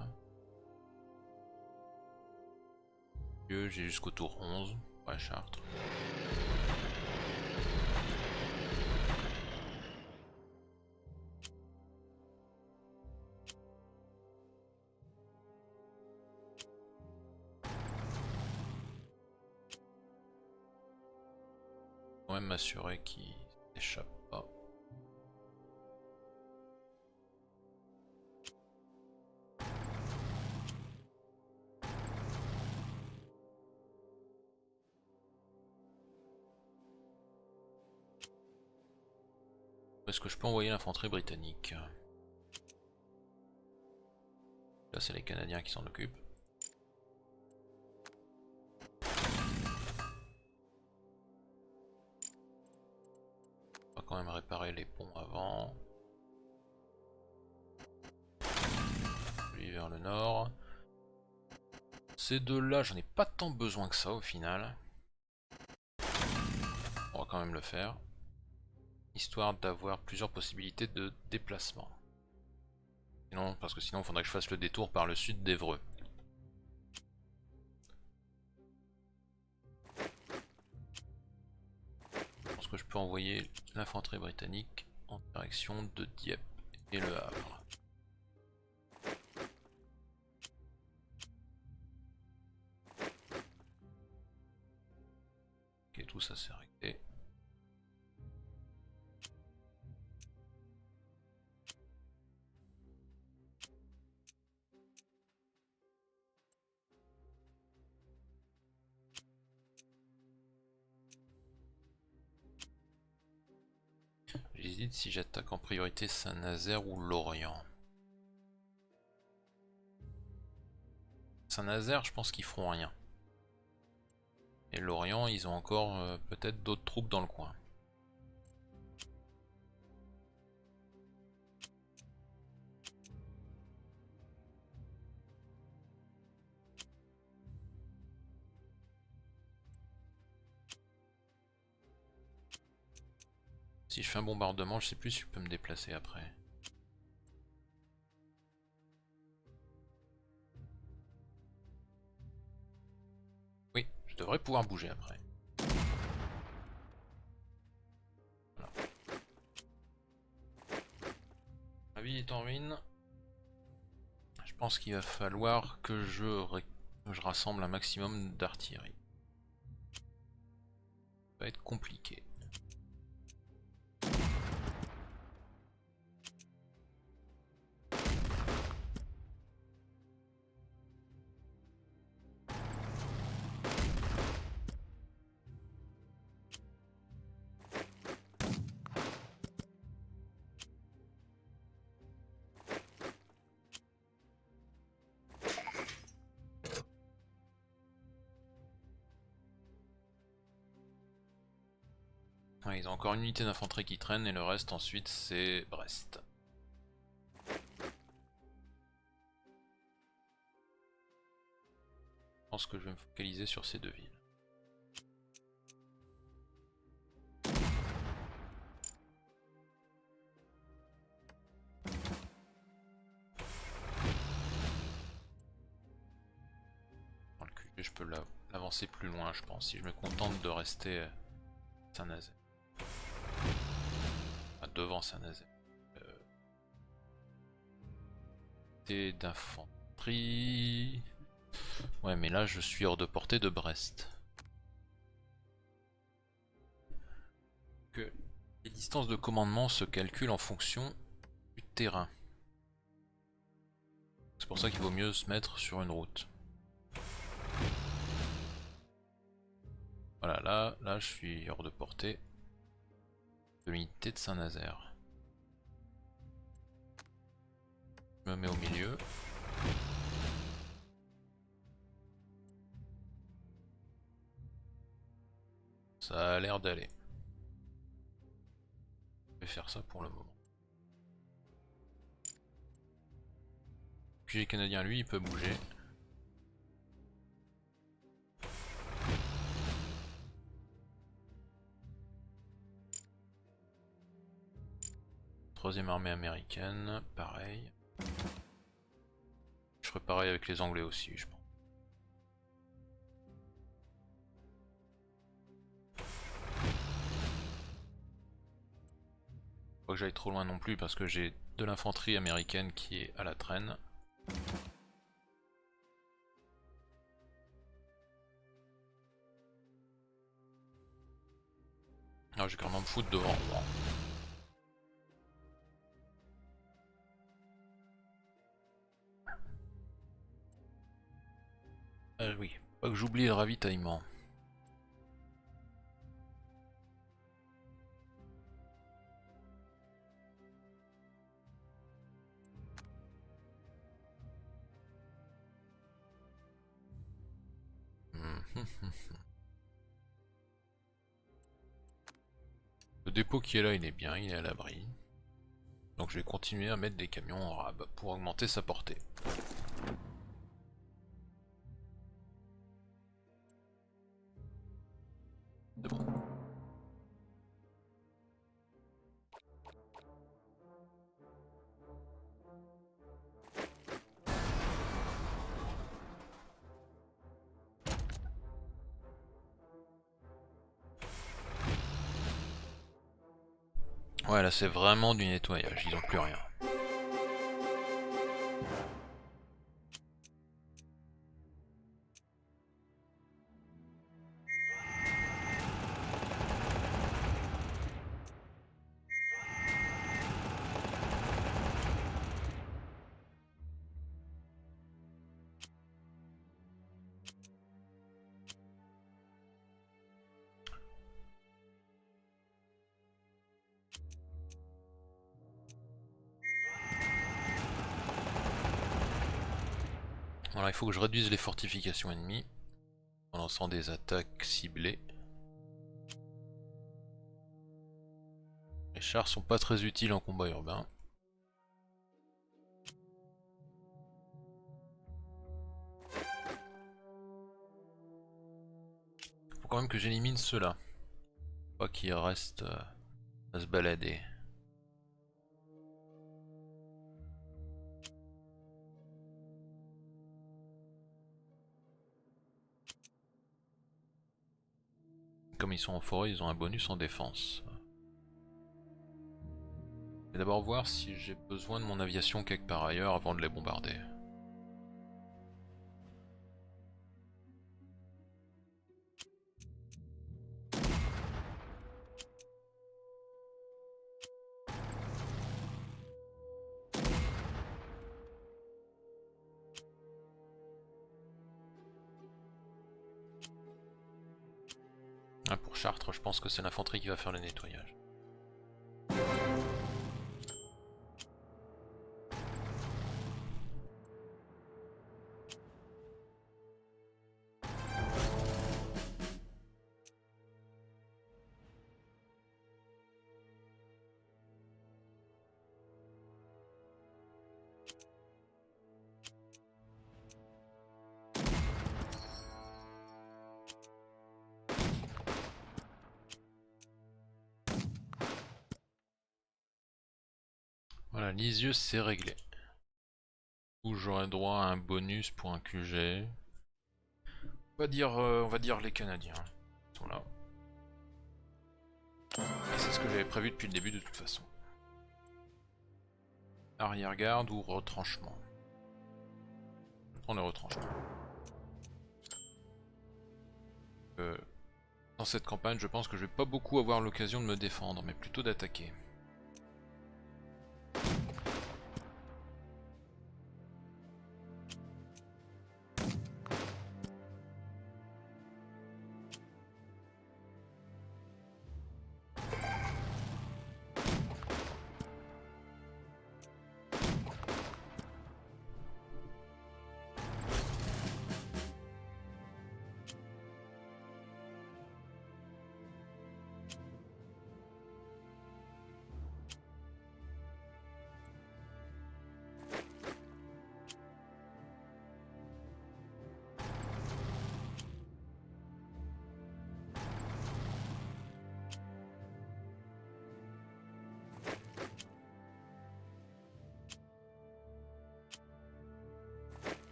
J'ai jusqu'au tour 11. Ouais, Chartres. Quand même m'assurer qu'il n'échappe pas. Est-ce que je peux envoyer l'infanterie britannique? Là c'est les Canadiens qui s'en occupent. On va quand même réparer les ponts avant. Lui vers le nord. Ces deux-là, j'en ai pas tant besoin que ça au final. On va quand même le faire. Histoire d'avoir plusieurs possibilités de déplacement. Sinon, parce que sinon il faudrait que je fasse le détour par le sud d'Évreux. Je pense que je peux envoyer l'infanterie britannique en direction de Dieppe et Le Havre. Ok, tout ça c'est réglé. J'hésite si j'attaque en priorité Saint-Nazaire ou Lorient. Saint-Nazaire, je pense qu'ils feront rien. Et Lorient, ils ont encore peut-être d'autres troupes dans le coin. Si je fais un bombardement, je sais plus si je peux me déplacer après. Oui, je devrais pouvoir bouger après. Voilà. La ville est en ruine. Je pense qu'il va falloir que je rassemble un maximum d'artillerie. Ça va être compliqué. Ouais, ils ont encore une unité d'infanterie qui traîne et le reste ensuite c'est Brest. Je pense que je vais me focaliser sur ces deux villes. Dans le QG, je peux l'avancer plus loin, je pense, si je me contente de rester Saint-Nazaire. Enfin, devant Saint-Nazaire. D'infanterie. Ouais, mais là je suis hors de portée de Brest. Que les distances de commandement se calculent en fonction du terrain. C'est pour ça qu'il vaut mieux se mettre sur une route. Voilà, là je suis hors de portée de l'unité de Saint-Nazaire. Je me mets au milieu. Ça a l'air d'aller. Je vais faire ça pour le moment. Puis les Canadiens, lui, il peut bouger. troisième armée américaine, pareil. Je ferai pareil avec les Anglais aussi, je pense. Faut pas que j'aille trop loin non plus parce que j'ai de l'infanterie américaine qui est à la traîne. Alors j'ai carrément me foutre devant. Oui, faut pas que j'oublie le ravitaillement. Le dépôt qui est là, il est bien, il est à l'abri. Donc je vais continuer à mettre des camions en rab pour augmenter sa portée. C'est bon. Ouais, là c'est vraiment du nettoyage, ils ont plus rien. Voilà, il faut que je réduise les fortifications ennemies en lançant des attaques ciblées. Les chars sont pas très utiles en combat urbain. Faut quand même que j'élimine ceux-là. Pas qu'ils restent à se balader. Comme ils sont en forêt, ils ont un bonus en défense. Je vais d'abord voir si j'ai besoin de mon aviation quelque part ailleurs avant de les bombarder. Ah, pour Chartres, je pense que c'est l'infanterie qui va faire le nettoyage. Voilà, Lisieux c'est réglé. Où j'aurai droit à un bonus pour un QG. On va dire les Canadiens. Ils sont là. Et c'est ce que j'avais prévu depuis le début de toute façon. Arrière-garde ou retranchement. On est retranchement. Dans cette campagne, je pense que je vais pas beaucoup avoir l'occasion de me défendre, mais plutôt d'attaquer.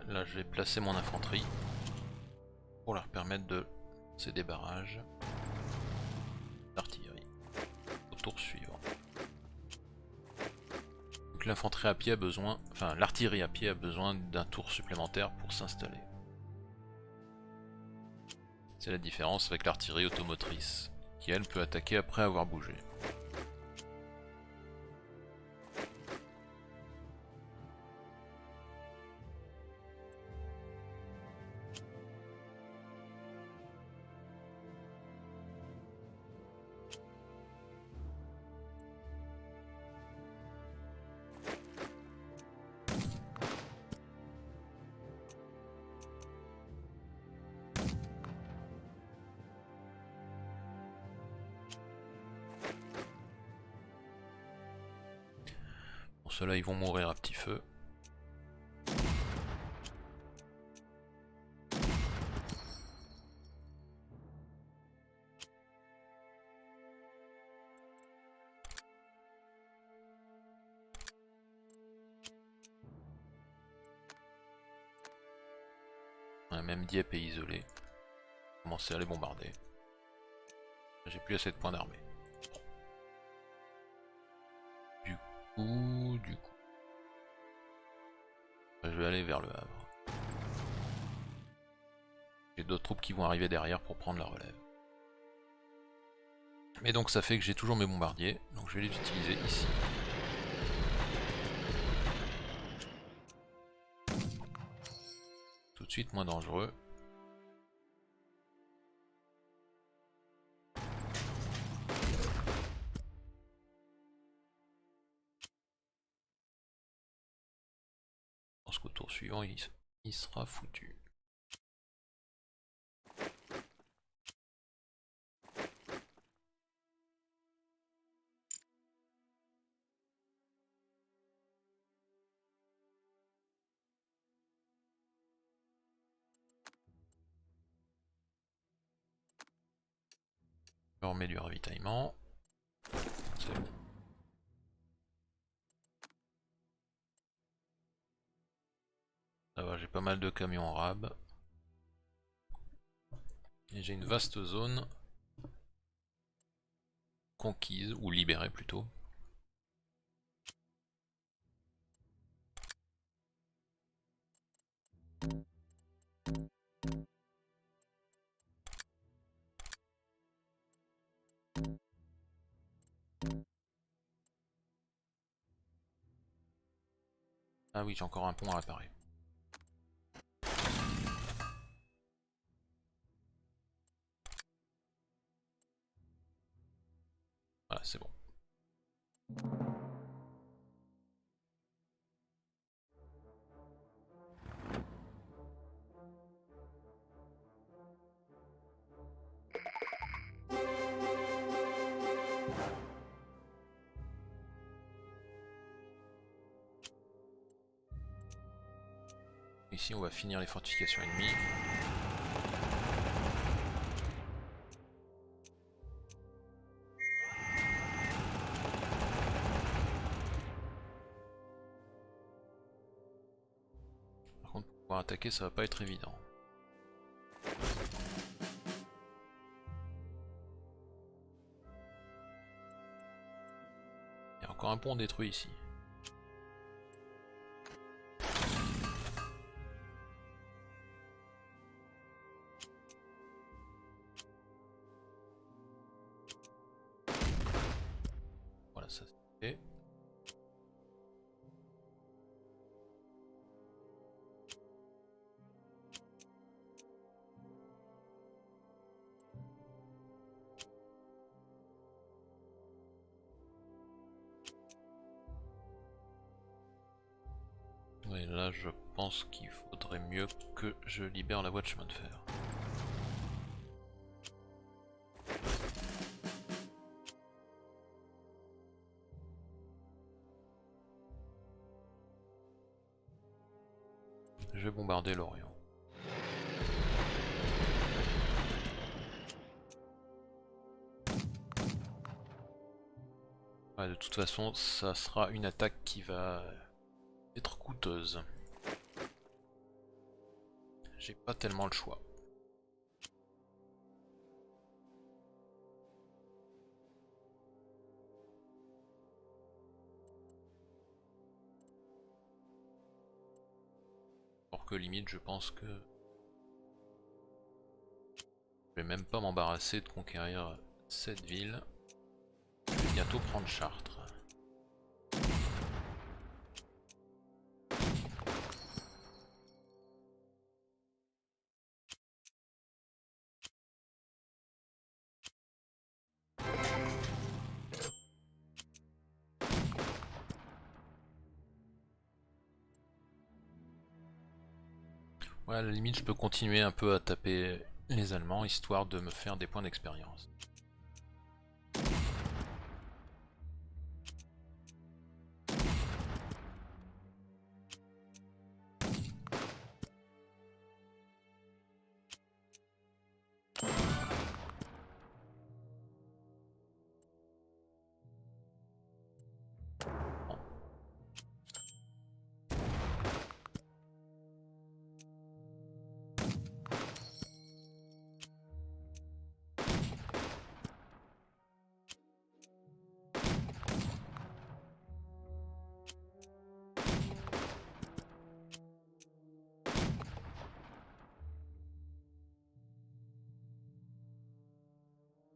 là je vais placer mon infanterie pour leur permettre de lancer des barrages d'artillerie au tour suivant. Donc l'infanterie à pied a besoin, enfin l'artillerie à pied a besoin d'un tour supplémentaire pour s'installer. C'est la différence avec l'artillerie automotrice, qui elle peut attaquer après avoir bougé. Pour cela, ils vont mourir à petit feu. Même Dieppe est isolé. Commencer à les bombarder. J'ai plus assez de points d'armée. Du coup, je vais aller vers le Havre. J'ai d'autres troupes qui vont arriver derrière pour prendre la relève. Mais donc ça fait que j'ai toujours mes bombardiers, donc je vais les utiliser ici. Tout de suite moins dangereux. Je pense qu'au tour suivant il sera foutu. Je remets du ravitaillement. C'est bon. Ça va, j'ai pas mal de camions en rab. Et j'ai une vaste zone conquise, ou libérée plutôt. Ah oui, j'ai encore un pont à réparer. Voilà, c'est bon. Ici, on va finir les fortifications ennemies. Par contre, pour pouvoir attaquer, ça va pas être évident. Il y a encore un pont détruit ici. Voilà, ça c'est fait. Et là, je pense qu'il faudrait mieux que je libère la voie de chemin de fer. Je vais bombarder l'Orient. Ouais, de toute façon, ça sera une attaque qui va être coûteuse. j'ai pas tellement le choix. Or que limite je pense que je vais même pas m'embarrasser de conquérir cette ville. Je vais bientôt prendre Chartres. Ouais, à la limite je peux continuer un peu à taper les Allemands histoire de me faire des points d'expérience.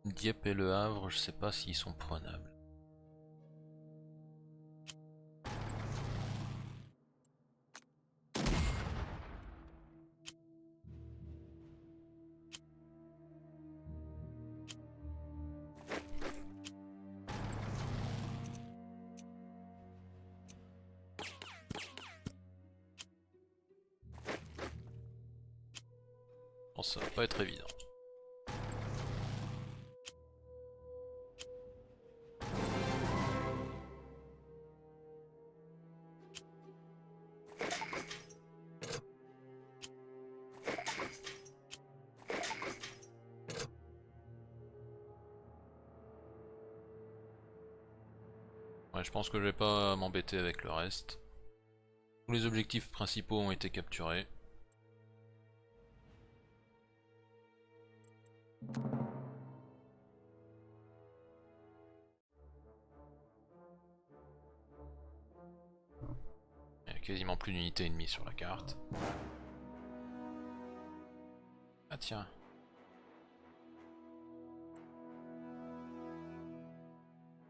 Dieppe et Le Havre, je sais pas s'ils sont prenables. Bon, ça va pas être évident. Ouais, je pense que je vais pas m'embêter avec le reste. Tous les objectifs principaux ont été capturés. Il y a quasiment plus d'unités ennemies sur la carte. Ah tiens.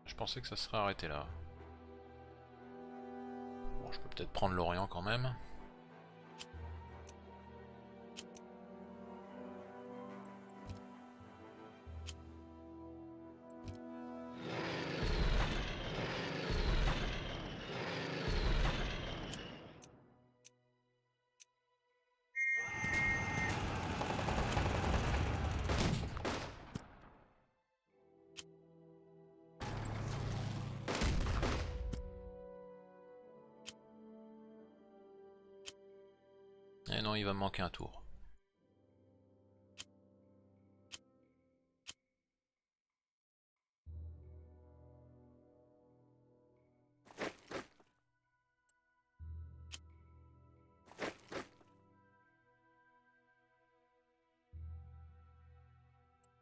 Je pensais que ça serait arrêté là. Bon, je peux peut-être prendre l'Orient quand même. Eh non, il va me manquer un tour.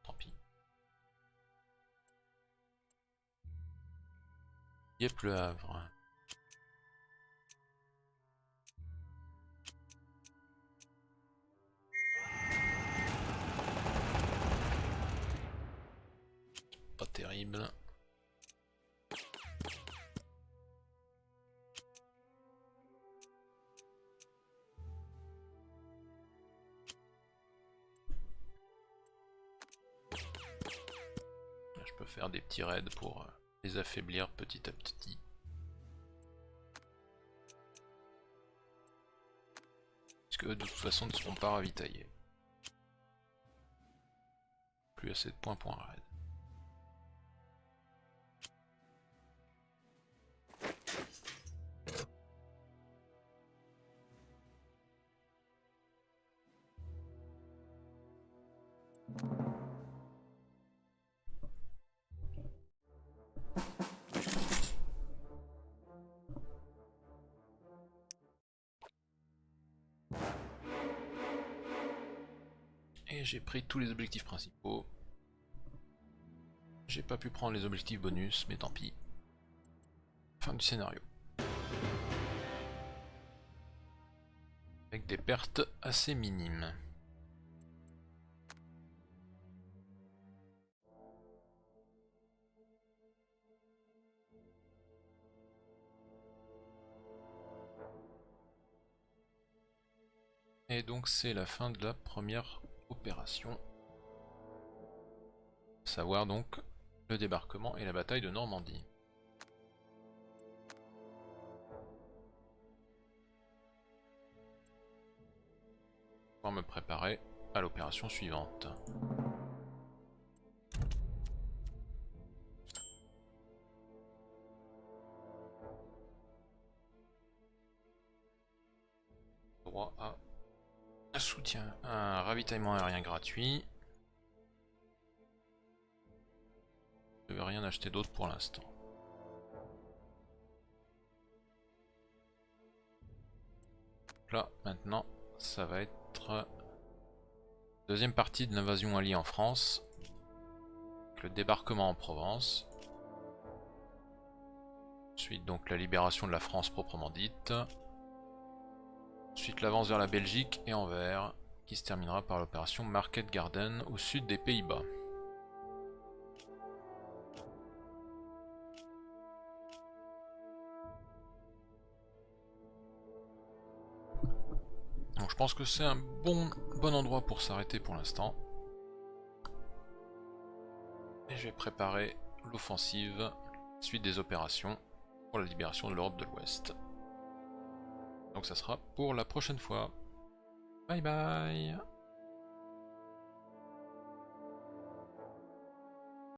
Tant pis. Dieppe Le Havre. Pas terrible. Je peux faire des petits raids pour les affaiblir petit à petit. Parce que de toute façon ils ne seront pas ravitaillés. Plus assez de points pour un raid. j'ai pris tous les objectifs principaux. J'ai pas pu prendre les objectifs bonus, mais tant pis. Fin du scénario. Avec des pertes assez minimes. Et donc c'est la fin de la première opération. À savoir donc le débarquement et la bataille de Normandie. Pour me préparer à l'opération suivante. Droit à un soutien, un ravitaillement aérien gratuit. Je ne vais rien acheter d'autre pour l'instant. Là, maintenant, ça va être deuxième partie de l'invasion alliée en France. Le débarquement en Provence. Ensuite, donc, la libération de la France proprement dite. Ensuite, l'avance vers la Belgique et Anvers, qui se terminera par l'opération Market Garden au sud des Pays-Bas. Donc je pense que c'est un bon endroit pour s'arrêter pour l'instant. Et je vais préparer l'offensive, suite des opérations pour la libération de l'Europe de l'Ouest. Donc ça sera pour la prochaine fois. Bye bye.